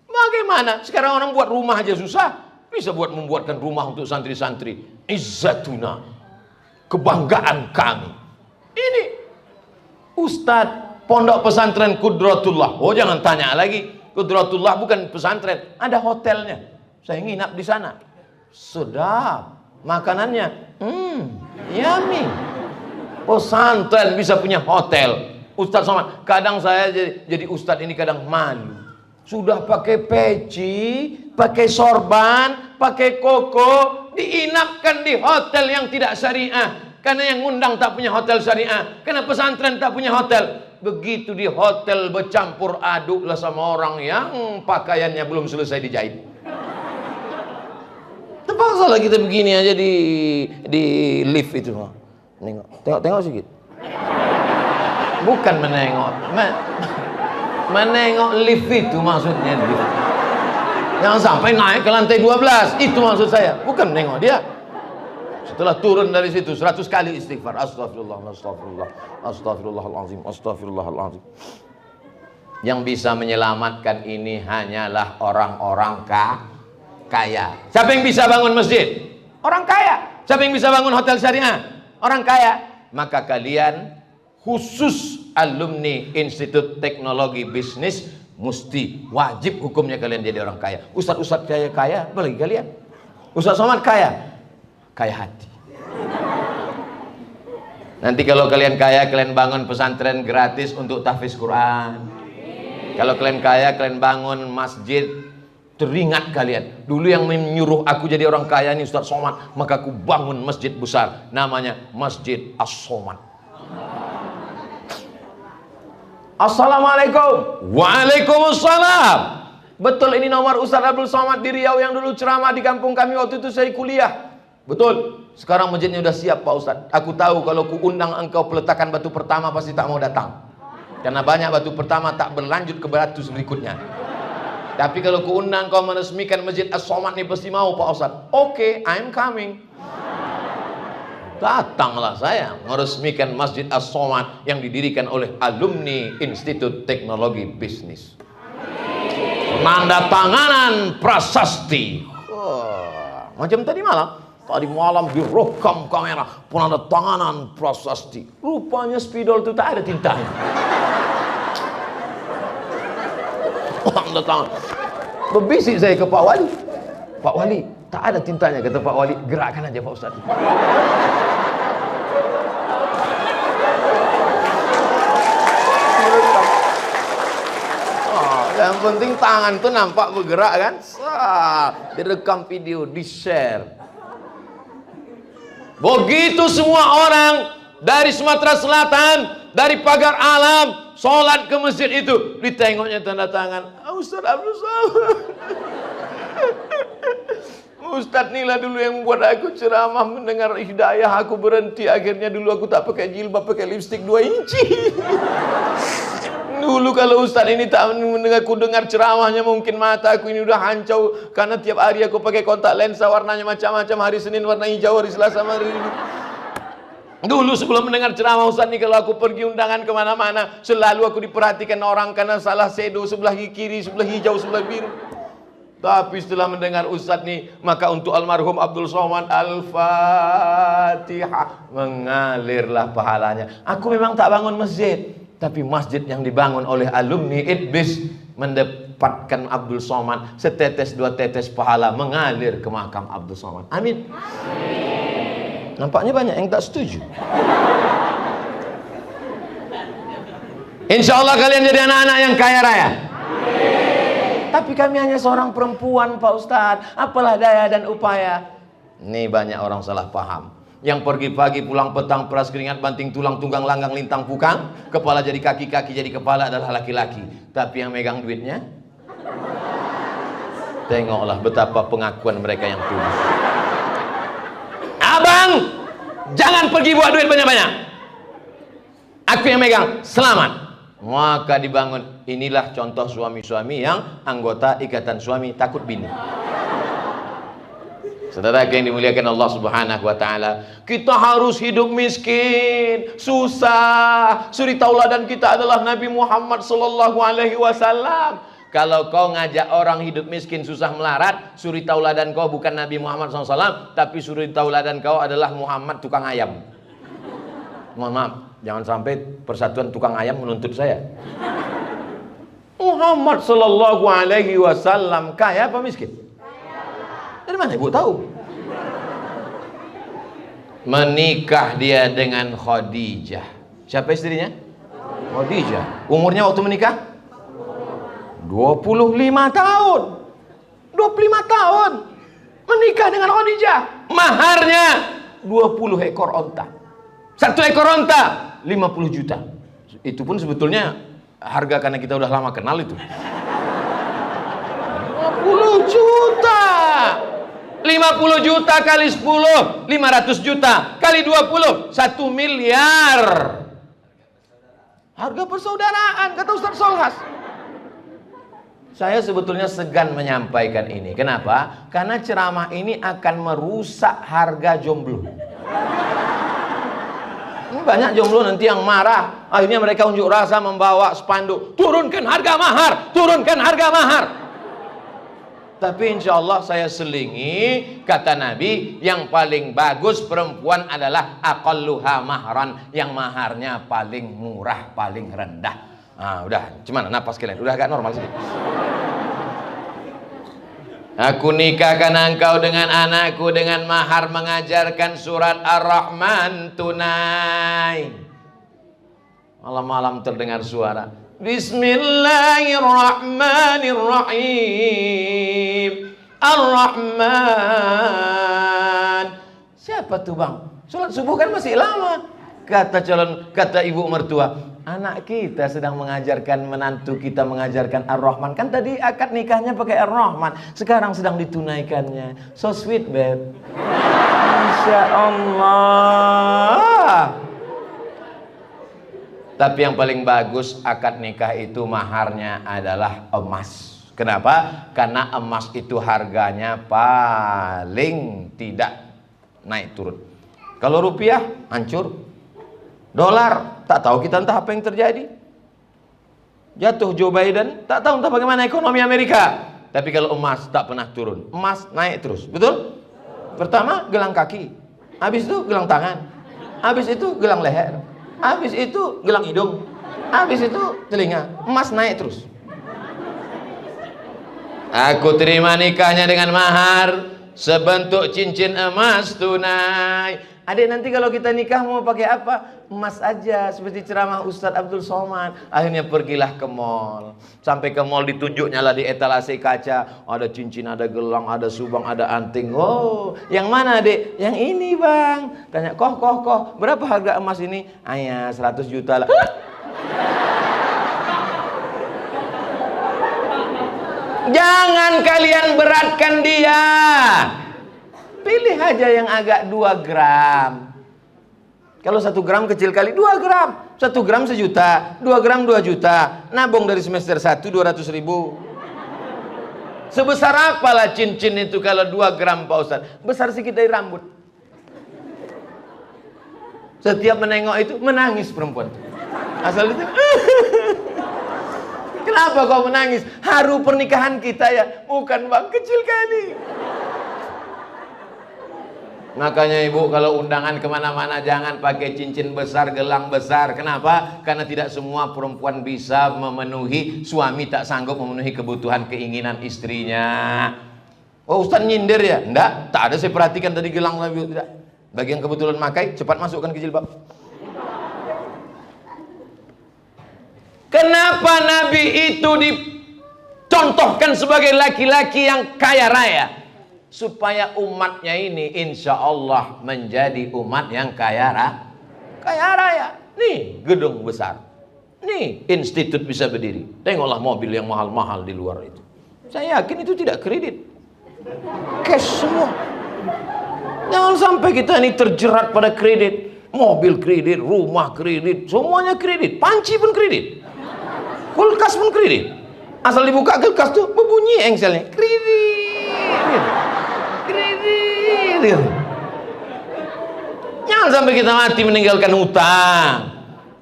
Speaker 1: Bagaimana? Sekarang orang buat rumah aja susah, bisa membuatkan rumah untuk santri-santri. Izzatuna, kebanggaan kami. Ini Ustadz Pondok Pesantren Qudratullah. Oh, jangan tanya lagi. Qudratullah bukan pesantren, ada hotelnya. Saya nginap di sana. Sedap makanannya, yummy. Pesantren bisa punya hotel. Ustadz Somad, kadang saya jadi ustadz ini kadang malu. Sudah pakai peci, pakai sorban, pakai koko, diinapkan di hotel yang tidak syariah. Karena yang ngundang tak punya hotel syariah, karena pesantren tak punya hotel. Begitu di hotel bercampur aduk lah sama orang yang pakaiannya belum selesai dijahit. Terpaksa lah kita begini aja di lift itu. Tengok sedikit. Bukan menengok. Menengok lift itu maksudnya. Jangan sampai naik ke lantai 12. Itu maksud saya. Bukan menengok dia. Setelah turun dari situ 100 kali istighfar. Astagfirullah, astagfirullah, astagfirullahalazim, astagfirullahalazim. Yang bisa menyelamatkan ini hanyalah orang-orang kaya. Siapa yang bisa bangun masjid? Orang kaya. Siapa yang bisa bangun hotel syariah? Orang kaya. Maka kalian khusus alumni Institut Teknologi Bisnis mesti wajib hukumnya kalian jadi orang kaya. Ustadz kaya, apalagi kalian? Ustadz Somad kaya hati. Nanti kalau kalian kaya, kalian bangun pesantren gratis untuk tahfiz Quran. Kalau kalian kaya, kalian bangun masjid. Teringat kalian, dulu yang menyuruh aku jadi orang kaya ini Ustadz Somad, maka aku bangun masjid besar, namanya Masjid As-Somad. Assalamualaikum. Waalaikumsalam. Betul ini nomor Ustadz Abdul Somad di Riau yang dulu ceramah di kampung kami waktu itu saya kuliah. Betul. Sekarang masjidnya udah siap Pak Ustadz. Aku tahu kalau ku undang engkau peletakan batu pertama pasti tak mau datang. Karena banyak batu pertama tak berlanjut ke batu berikutnya. Tapi kalau ku undang kau meresmikan Masjid As-Somad nih pasti mau Pak Ustadz. Oke, I'm coming. Datanglah saya meresmikan Masjid As-Somad yang didirikan oleh alumni Institut Teknologi Bisnis. Penandatanganan prasasti. Macam tadi malam. Tadi malam direkam kamera penandatanganan prasasti. Rupanya spidol itu tak ada tintanya. Penandatangan. Berbisik saya ke Pak Wali. Pak Wali, tak ada tintanya, kata Pak Wali. Gerakkan aja Pak Ustaz. Yang penting tangan tuh nampak bergerak kan? Direkam video, di-share. Begitu semua orang dari Sumatera Selatan, dari pagar alam, sholat ke masjid itu, ditengoknya tanda tangan. Ustaz Abdul Somad. Ustaz inilah dulu yang membuat aku ceramah, mendengar hidayah, aku berhenti. Akhirnya dulu aku tak pakai jilbab, pakai lipstik 2 inci. Dulu kalau Ustaz ini tak mendengar, aku dengar ceramahnya, mungkin mata aku ini udah hancur. Karena tiap hari aku pakai kontak lensa warnanya macam-macam. Hari Senin warna hijau, hari Selasa warna biru. Dulu sebelum mendengar ceramah Ustaz ini, kalau aku pergi undangan kemana-mana, selalu aku diperhatikan orang karena salah sedo, sebelah kiri, sebelah hijau, sebelah biru. Tapi setelah mendengar Ustaz nih, maka untuk almarhum Abdul Somad Al-Fatihah, mengalirlah pahalanya. Aku memang tak bangun masjid, tapi masjid yang dibangun oleh alumni ITBIS mendapatkan Abdul Somad, setetes 2 tetes pahala mengalir ke makam Abdul Somad. Amin. Nampaknya banyak yang tak setuju. Insya Allah kalian jadi anak-anak yang kaya raya. Tapi kami hanya seorang perempuan Pak Ustadz, apalah daya dan upaya. Ini banyak orang salah paham. Yang pergi pagi pulang petang, peras keringat, banting tulang, tunggang langgang, lintang pukang, kepala jadi kaki, kaki jadi kepala adalah laki-laki. Tapi yang megang duitnya, tengoklah betapa pengakuan mereka yang tulus. Abang, jangan pergi buat duit banyak-banyak. Aku yang megang, selamat. Maka dibangun. Inilah contoh suami-suami yang anggota ikatan suami takut bini. Saudara yang dimuliakan Allah Subhanahu wa taala, kita harus hidup miskin, susah. Suri tauladan kita adalah Nabi Muhammad sallallahu alaihi wasallam. Kalau kau ngajak orang hidup miskin, susah melarat, suri tauladan kau bukan Nabi Muhammad SAW, tapi suri tauladan kau adalah Muhammad tukang ayam. Mohon maaf, jangan sampai persatuan tukang ayam menuntut saya. Muhammad sallallahu alaihi wasallam kaya apa miskin? Dari mana ibu tahu? Menikah dia dengan Khadijah. Siapa istrinya? Khadijah. Umurnya waktu menikah? 25 tahun. 25 tahun menikah dengan Khadijah. Maharnya 20 ekor onta. 1 ekor onta 50 juta. Itu pun sebetulnya harga karena kita udah lama kenal itu. 50 juta. 50 juta kali 10, 500 juta kali 20, 1 miliar. Harga persaudaraan, kata Ustaz Solhas. Saya sebetulnya segan menyampaikan ini. Kenapa? Karena ceramah ini akan merusak harga jomblo. Banyak jomblo nanti yang marah. Akhirnya mereka unjuk rasa membawa spanduk, turunkan harga mahar, turunkan harga mahar. Tapi insya Allah saya selingi, kata Nabi, yang paling bagus perempuan adalah aqalluha mahran, yang maharnya paling murah, paling rendah. Udah, gimana napas kalian? Udah agak normal sih. Aku nikahkan engkau dengan anakku dengan mahar mengajarkan surat Ar-Rahman tunai. Malam-malam terdengar suara Bismillahirrahmanirrahim. Ar-Rahman. Siapa tuh bang? Sholat subuh kan masih lama. Kata ibu mertua, anak kita sedang mengajarkan menantu kita mengajarkan Ar-Rahman. Kan tadi akad nikahnya pakai Ar-Rahman, sekarang sedang ditunaikannya. So sweet babe. Masya Allah. Tapi yang paling bagus akad nikah itu maharnya adalah emas. Kenapa? Karena emas itu harganya paling tidak naik turun. Kalau rupiah hancur, dolar tak tahu kita entah apa yang terjadi. Jatuh Joe Biden, tak tahu entah bagaimana ekonomi Amerika. Tapi kalau emas tak pernah turun, emas naik terus, betul? Pertama gelang kaki, habis itu gelang tangan, habis itu gelang leher, habis itu gelang hidung, habis itu telinga. Emas naik terus. Aku terima nikahnya dengan mahar sebentuk cincin emas tunai. Adik, nanti kalau kita nikah mau pakai apa? Emas aja, seperti ceramah Ustadz Abdul Somad. Akhirnya pergilah ke mall. Sampai ke mall ditunjuknya lah di etalase kaca. Ada cincin, ada gelang, ada subang, ada anting. Oh, yang mana adik? Yang ini bang. Tanya, koh. Berapa harga emas ini? Ayah, 100 juta lah. Jangan kalian beratkan dia. Pilih aja yang agak 2 gram. Kalau 1 gram kecil kali 2 gram. 1 gram 1 juta, 2 gram 2 juta. Nabung dari semester 1 200 ribu. Sebesar apalah cincin itu kalau 2 gram Pak Ustaz? Besar sedikit dari rambut. Setiap menengok itu menangis perempuan. Asal itu. Kenapa kau menangis? Haru pernikahan kita ya. Bukan bang, kecil kali. Makanya ibu kalau undangan kemana-mana jangan pakai cincin besar, gelang besar. Kenapa? Karena tidak semua perempuan bisa memenuhi, suami tak sanggup memenuhi kebutuhan keinginan istrinya. Oh Ustaz nyindir ya? Enggak, tak ada, saya perhatikan tadi gelang tidak. Bagi yang kebetulan pakai, cepat masukkan ke jilbab. Kenapa Nabi itu dicontohkan sebagai laki-laki yang kaya raya? Supaya umatnya ini insya Allah menjadi umat yang kaya raya. Nih gedung besar, nih institut bisa berdiri. Tengoklah mobil yang mahal-mahal di luar itu. Saya yakin itu tidak kredit, cash semua. Jangan sampai kita ini terjerat pada kredit. Mobil kredit, rumah kredit, semuanya kredit. Panci pun kredit, kulkas pun kredit. Asal dibuka kulkas tuh berbunyi engselnya kredit. Jangan sampai kita mati meninggalkan hutang.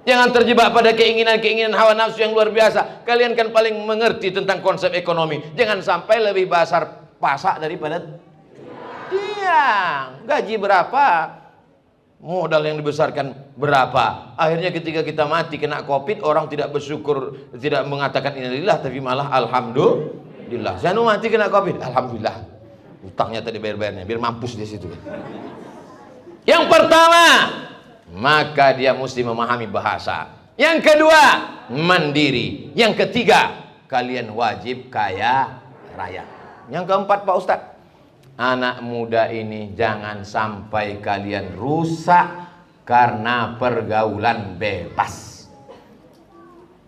Speaker 1: Jangan terjebak pada keinginan-keinginan hawa nafsu yang luar biasa. Kalian kan paling mengerti tentang konsep ekonomi. Jangan sampai lebih besar pasak daripada tiang. Gaji berapa? Modal yang dibesarkan berapa? Akhirnya ketika kita mati kena COVID, orang tidak bersyukur, tidak mengatakan innalillah, tapi malah alhamdulillah. Saya mati kena COVID, alhamdulillah. Utangnya tadi bayar-bayarnya, biar mampus di situ. Yang pertama, maka dia mesti memahami bahasa. Yang kedua, mandiri. Yang ketiga, kalian wajib kaya raya. Yang keempat Pak Ustadz, anak muda ini jangan sampai kalian rusak karena pergaulan bebas.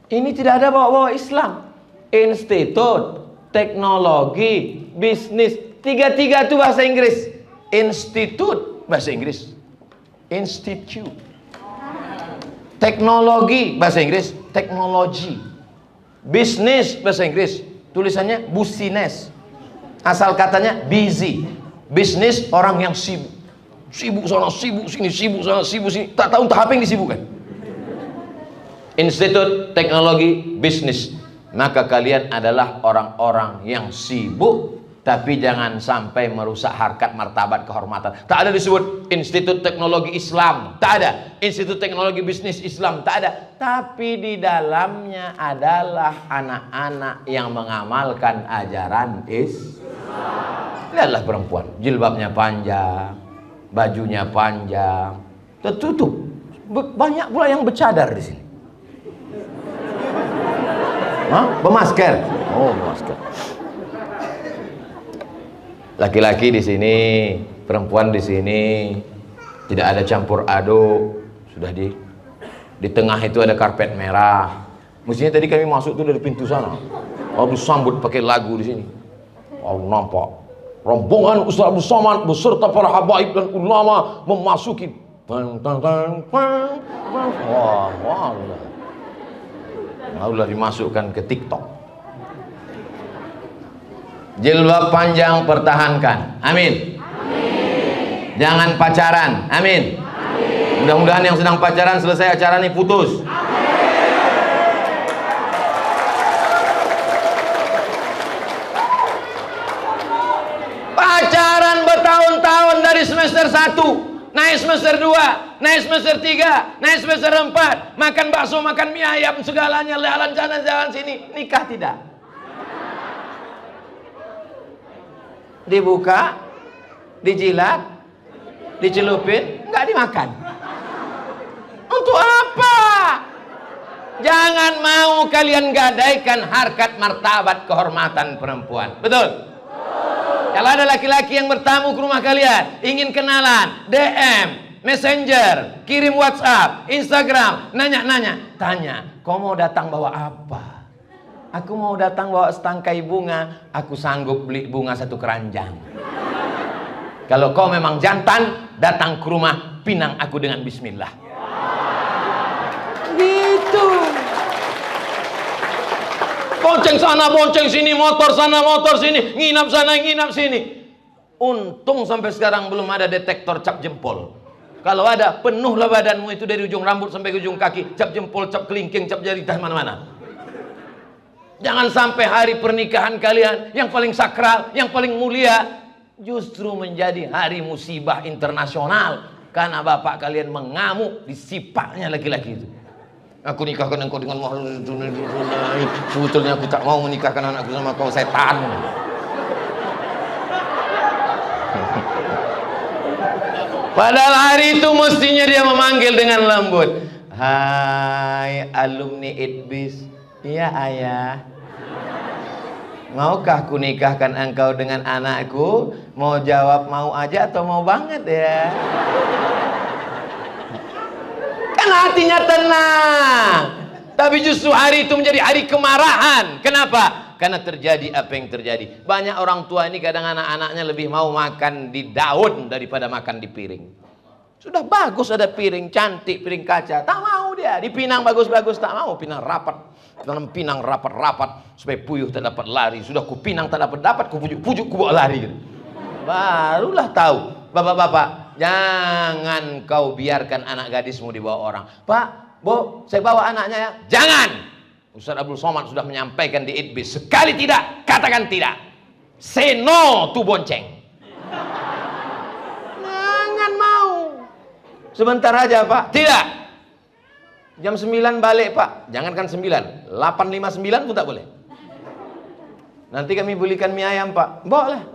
Speaker 1: Ini tidak ada bawa-bawa Islam. Institut, teknologi, bisnis, tiga-tiga itu bahasa Inggris. Institut bahasa Inggris, institute. Teknologi bahasa Inggris, teknologi. Bisnis bahasa Inggris, tulisannya business. Asal katanya busy. Bisnis orang yang sibuk. Sibuk sana, sibuk sini, sibuk sana, sibuk sini. Tak tahu entah apa yang disibukkan. Institut, teknologi, bisnis. Maka kalian adalah orang-orang yang sibuk, tapi jangan sampai merusak harkat, martabat, kehormatan. Tak ada disebut Institut Teknologi Islam, tak ada. Institut Teknologi Bisnis Islam, tak ada. Tapi di dalamnya adalah anak-anak yang mengamalkan ajaran Islam. Lihatlah perempuan, jilbabnya panjang, bajunya panjang, tertutup. Banyak pula yang bercadar di sini. Hah? Bermasker. Oh, bermasker. Laki-laki di sini, perempuan di sini, tidak ada campur aduk. Sudah di tengah itu ada karpet merah. Mestinya tadi kami masuk tuh dari pintu sana. Habis sambut pakai lagu di sini. Oh, nampak rombongan Ustaz Abdul Somad beserta para habaib dan ulama memasuki. Wah, Allah dimasukkan ke TikTok. Jilbab panjang pertahankan, amin. Jangan pacaran, amin. Mudah-mudahan yang sedang pacaran selesai acara ini putus. Bertahun-tahun dari semester 1 naik semester 2, naik semester 3, naik semester 4, makan bakso, makan mie ayam, segalanya, jalan sini. Nikah tidak. Dibuka, dijilat, dicelupin, nggak dimakan. Untuk apa? Jangan mau kalian gadaikan harkat martabat kehormatan perempuan. Betul? Kalau ada laki-laki yang bertamu ke rumah kalian, ingin kenalan, DM, Messenger, kirim WhatsApp, Instagram, nanya-nanya, tanya, kau mau datang bawa apa? Aku mau datang bawa setangkai bunga, aku sanggup beli bunga 1 keranjang. Kalau kau memang jantan, datang ke rumah, pinang aku dengan bismillah. Gitu. Bonceng sana, bonceng sini, motor sana, motor sini, nginap sana, nginap sini. Untung sampai sekarang belum ada detektor cap jempol. Kalau ada, penuhlah badanmu itu dari ujung rambut sampai ke ujung kaki, cap jempol, cap kelingking, cap jari, mana-mana. Jangan sampai hari pernikahan kalian yang paling sakral, yang paling mulia, justru menjadi hari musibah internasional karena bapak kalian mengamuk di sipaknya laki-laki itu. Aku nikahkan engkau dengan mahar tunai. Sebetulnya aku tak mau menikahkan anakku sama kau, setan. Padahal hari itu mestinya dia memanggil dengan lembut. Hai alumni ITBIS. Iya ayah. Maukah aku nikahkan engkau dengan anakku? Mau jawab mau aja atau mau banget ya? Hatinya tenang, tapi justru hari itu menjadi hari kemarahan. Kenapa? Karena terjadi apa yang terjadi. Banyak orang tua ini kadang anak-anaknya lebih mau makan di daun daripada makan di piring. Sudah bagus ada piring cantik, piring kaca, tak mau dia. Dipinang bagus-bagus, tak mau. Pinang rapat, dalam pinang rapat-rapat supaya puyuh tak dapat lari. Sudah ku pinang tak dapat, ku pujuk-pujuk, ku bawa lari gitu. Barulah tahu. Bapak-bapak, jangan kau biarkan anak gadismu dibawa orang. Pak, Bu, saya bawa anaknya ya. Jangan. Ustaz Abdul Somad sudah menyampaikan di ITBIS. Sekali tidak, katakan tidak. Say no to bonceng. Jangan mau. Sebentar aja Pak. Tidak. Jam 9 balik Pak. Jangankan 9. 8.59 pun tak boleh. Nanti kami belikan mie ayam Pak. Boleh.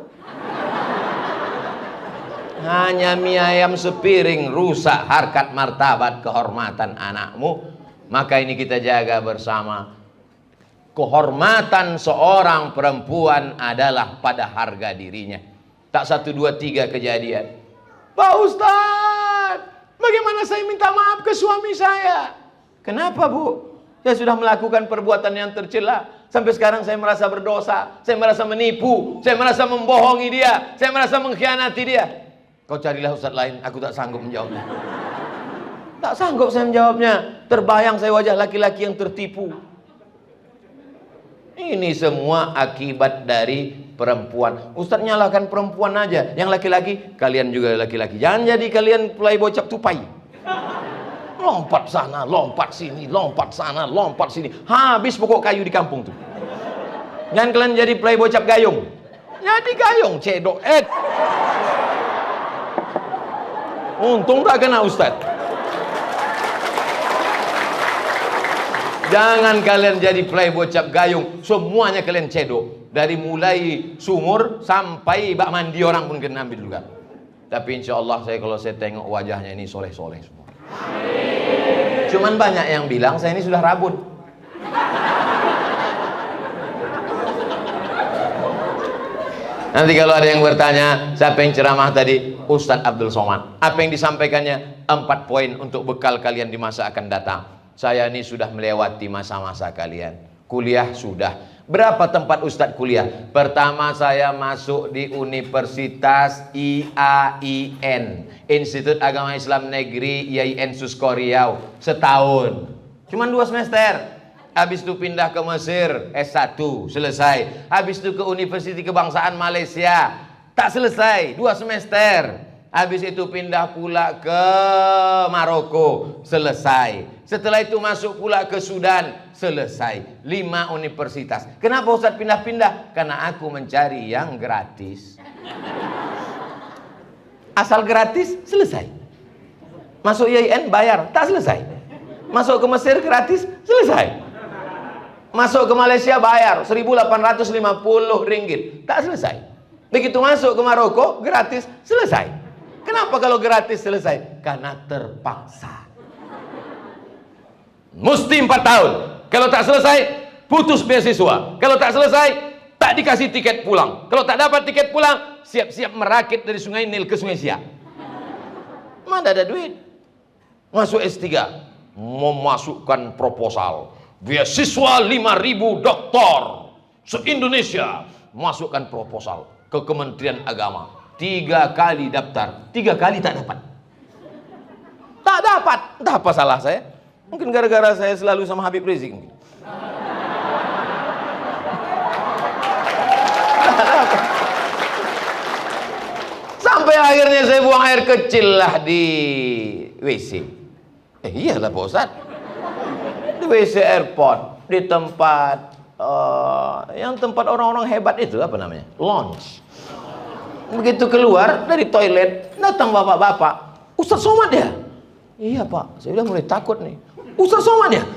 Speaker 1: Hanya mie ayam sepiring rusak harkat martabat kehormatan anakmu. Maka ini kita jaga bersama. Kehormatan seorang perempuan adalah pada harga dirinya. Tak 1, 2, 3 kejadian. Pak Ustadz, bagaimana saya minta maaf ke suami saya? Kenapa Bu? Saya sudah melakukan perbuatan yang tercela. Sampai sekarang saya merasa berdosa. Saya merasa menipu. Saya merasa membohongi dia. Saya merasa mengkhianati dia. Kau carilah ustaz lain, aku tak sanggup menjawabnya. Tak sanggup saya menjawabnya. Terbayang saya wajah laki-laki yang tertipu. Ini semua akibat dari perempuan. Ustaz nyalahkan perempuan aja. Yang laki-laki, kalian juga laki-laki. Jangan jadi kalian playboy cap tupai. Lompat sana, lompat sini, lompat sana, lompat sini. Habis pokok kayu di kampung tuh. Jangan kalian jadi playboy cap gayung. Jadi gayung, cedok. Untung tak kena ustaz. Jangan kalian jadi playboy cap gayung. Semuanya kalian cedok. Dari mulai sumur sampai bak mandi orang pun kena ambil juga. Tapi insya Allah kalau saya tengok wajahnya ini soleh-soleh semua. Cuman banyak yang bilang saya ini sudah rabun. Nanti kalau ada yang bertanya, siapa yang ceramah tadi? Ustadz Abdul Somad. Apa yang disampaikannya? 4 poin untuk bekal kalian di masa akan datang. Saya ini sudah melewati masa-masa kalian. Kuliah sudah. Berapa tempat Ustadz kuliah? Pertama saya masuk di Universitas IAIN, Institut Agama Islam Negeri IAIN Susko Riau. Setahun. Cuman 2 semester. Habis itu pindah ke Mesir, S1, selesai. Habis itu ke Universitas Kebangsaan Malaysia, tak selesai, 2 semester. Habis itu pindah pula ke Maroko, selesai. Setelah itu masuk pula ke Sudan, selesai. 5 universitas. Kenapa Ustaz pindah-pindah? Karena aku mencari yang gratis. Asal gratis, selesai. Masuk IAIN bayar, tak selesai. Masuk ke Mesir gratis, selesai. Masuk ke Malaysia bayar 1.850 ringgit, tak selesai. Begitu masuk ke Maroko gratis, selesai. Kenapa kalau gratis selesai? Karena terpaksa. Mesti 4 tahun. Kalau tak selesai, putus beasiswa. Kalau tak selesai, tak dikasih tiket pulang. Kalau tak dapat tiket pulang, siap-siap merakit dari Sungai Nil ke Sungai Siak. Mana ada duit? Masuk S3, memasukkan proposal. Beasiswa 5.000 doktor se-Indonesia. Masukkan proposal ke Kementerian Agama. 3 kali daftar, 3 kali tak dapat. Tak dapat. Entah apa salah saya. Mungkin gara-gara saya selalu sama Habib Rizik. Sampai akhirnya saya buang air kecil lah di WC. Iyalah Pak Ustadz. Di WC airport, di tempat yang tempat orang-orang hebat itu apa namanya? Lounge. Begitu keluar dari toilet, datang bapak-bapak. Ustadz Somad ya? Iya Pak, saya udah mulai takut nih. Ustadz Somad ya?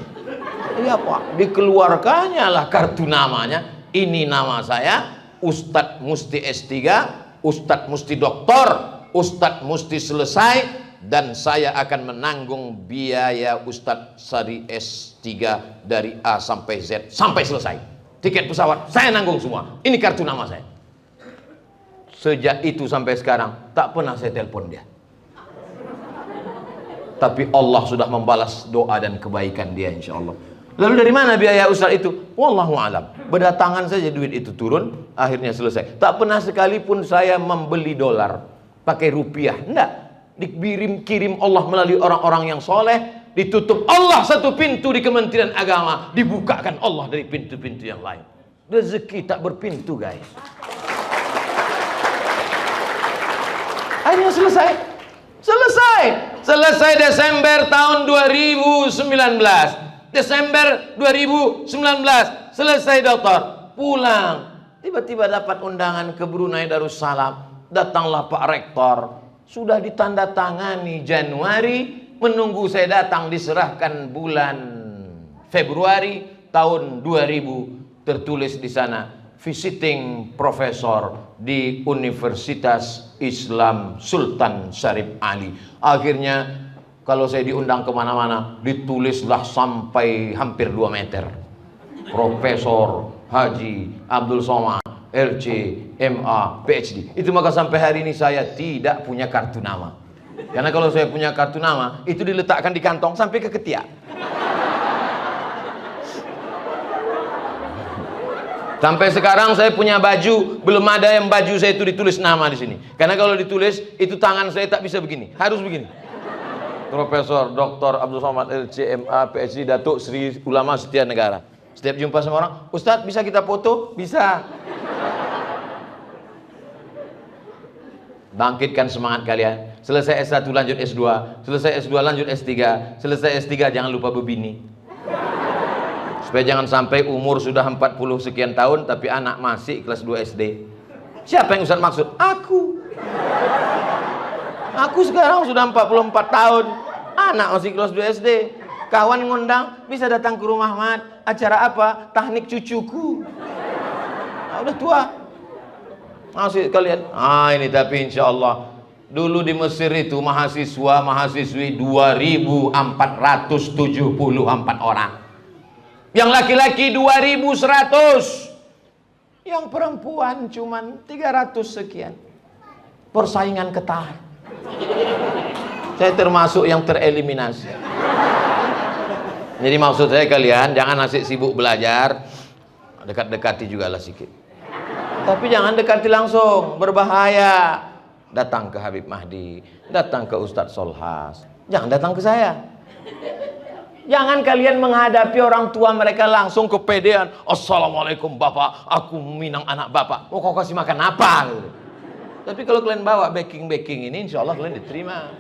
Speaker 1: Iya Pak. Dikeluarkannya lah kartu namanya. Ini nama saya, Ustadz Musti S3, Ustadz Musti Doktor, Ustadz Musti selesai, dan saya akan menanggung biaya Ustadz Sari S3 dari A sampai Z sampai selesai. Tiket pesawat saya nanggung semua. Ini kartu nama saya. Sejak itu sampai sekarang tak pernah saya telepon dia. Tapi Allah sudah membalas doa dan kebaikan dia insya Allah. Lalu dari mana biaya Ustaz itu? Wallahu alam. Berdatangan saja duit itu turun, akhirnya selesai. Tak pernah sekalipun saya membeli dolar pakai rupiah. Enggak. Dikirim Allah melalui orang-orang yang soleh. Ditutup Allah satu pintu di Kementerian Agama, dibukakan Allah dari pintu-pintu yang lain. Rezeki tak berpintu guys. Akhirnya selesai. Selesai Desember tahun 2019. Desember 2019 selesai dokter, pulang. Tiba-tiba dapat undangan ke Brunei Darussalam. Datanglah Pak Rektor. Sudah ditandatangani Januari, menunggu saya datang diserahkan bulan Februari tahun 2000. Tertulis di sana, visiting profesor di Universitas Islam Sultan Syarif Ali. Akhirnya kalau saya diundang kemana-mana, ditulislah sampai hampir 2 meter. Profesor Haji Abdul Somad, LC, MA, PhD. Itu maka sampai hari ini saya tidak punya kartu nama. Karena kalau saya punya kartu nama, itu diletakkan di kantong sampai ke ketiak. Sampai sekarang saya punya baju, belum ada yang baju saya itu ditulis nama di sini. Karena kalau ditulis, itu tangan saya tak bisa begini, harus begini. Profesor Dr. Abdul Somad LCMA PhD Datuk Sri Ulama Setia Negara. Setiap jumpa sama orang, Ustadz bisa kita foto? Bisa. Bangkitkan semangat kalian. Selesai S1 lanjut S2, selesai S2 lanjut S3, selesai S3 jangan lupa berbini. Supaya jangan sampai umur sudah 40 sekian tahun tapi anak masih kelas 2 SD. Siapa yang Ustadz maksud? Aku sekarang sudah 44 tahun, anak masih kelas 2 SD. Kawan ngundang, bisa datang ke rumah Mat. Acara apa? Tahnik cucuku. Nah, udah tua. Masih kalian. Ini tapi insya Allah. Dulu di Mesir itu mahasiswi 2.474 orang. Yang laki-laki 2.100. Yang perempuan cuman 300 sekian. Persaingan ketat. Saya termasuk yang tereliminasi. Jadi maksud saya kalian jangan asik sibuk belajar, dekat-dekati juga lah sedikit. Tapi jangan dekati langsung, berbahaya. Datang ke Habib Mahdi, datang ke Ustadz Solhas, jangan datang ke saya. Jangan kalian menghadapi orang tua mereka langsung kepedean. Assalamualaikum Bapak, aku Minang anak Bapak. Mau kau kasih makan apa? Gitu. Tapi kalau kalian bawa backing ini, insya Allah kalian diterima.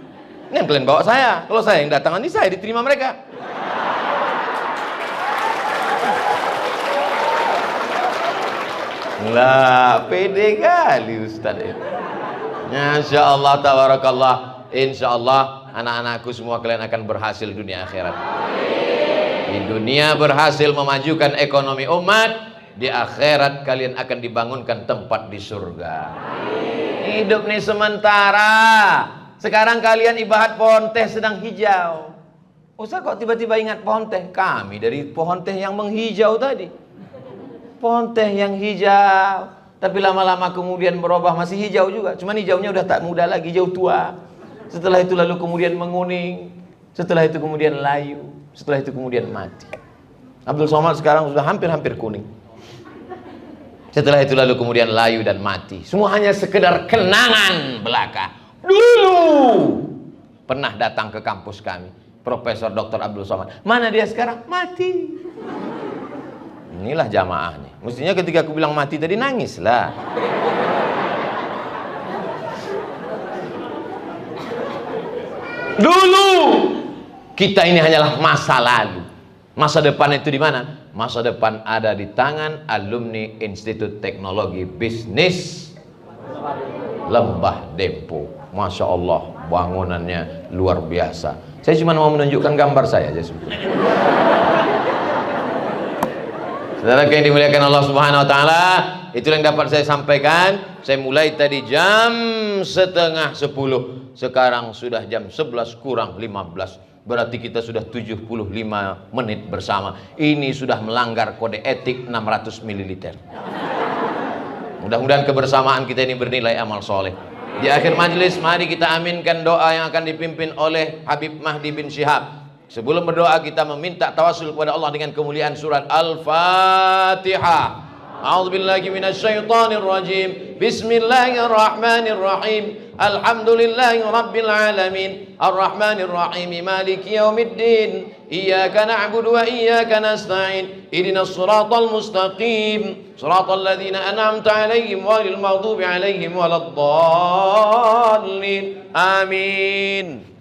Speaker 1: Ini yang kalian bawa saya. Kalau saya yang datangan ini, saya diterima mereka. Lah, pede kali Ustadz itu. Masya Allah, tabarakallah. Insya Allah anak-anakku semua kalian akan berhasil dunia akhirat. Di dunia berhasil memajukan ekonomi umat, di akhirat kalian akan dibangunkan tempat di surga. Hidup nih sementara. Sekarang kalian ibarat pohon teh sedang hijau. Ustaz kok tiba-tiba ingat pohon teh? Kami dari pohon teh yang menghijau tadi. Pohon teh yang hijau, tapi lama-lama kemudian berubah, masih hijau juga, cuman hijaunya udah tak muda lagi, hijau tua. Setelah itu lalu kemudian menguning, setelah itu kemudian layu, setelah itu kemudian mati. Abdul Somad sekarang sudah hampir-hampir kuning. Setelah itu lalu kemudian layu dan mati. Semua hanya sekedar kenangan belaka. Dulu pernah datang ke kampus kami Profesor Dr. Abdul Somad. Mana dia sekarang? Mati. Inilah jamaahnya. Mestinya ketika aku bilang mati tadi nangis lah. Dulu kita ini hanyalah masa lalu. Masa depan itu di mana? Masa depan ada di tangan alumni Institut Teknologi Bisnis Lembah Dempo. Masya Allah, bangunannya luar biasa. Saya cuma mau menunjukkan gambar saya aja sebetulnya. Saudara yang dimuliakan Allah Subhanahu wa taala, itulah yang dapat saya sampaikan. Saya mulai tadi jam setengah 10. Sekarang sudah jam 11 kurang 15. Berarti kita sudah 75 menit bersama. Ini sudah melanggar kode etik 600 ml. Mudah-mudahan kebersamaan kita ini bernilai amal soleh. Di akhir majelis, mari kita aminkan doa yang akan dipimpin oleh Habib Mahdi bin Syihab. Sebelum berdoa kita meminta tawasul kepada Allah dengan kemuliaan surat Al-Fatihah. A'udzubillahi minasyaitonir rajim. Bismillahirrahmanirrahim. Alhamdulillahi rabbil alamin. Arrahmanir rahim. Maliki yaumiddin. Iyyaka na'budu wa iyyaka nasta'in. Ihdinas siratal mustaqim. Siratal ladzina an'amta 'alaihim ghairil maghdubi 'alaihim waladdallin. Amin.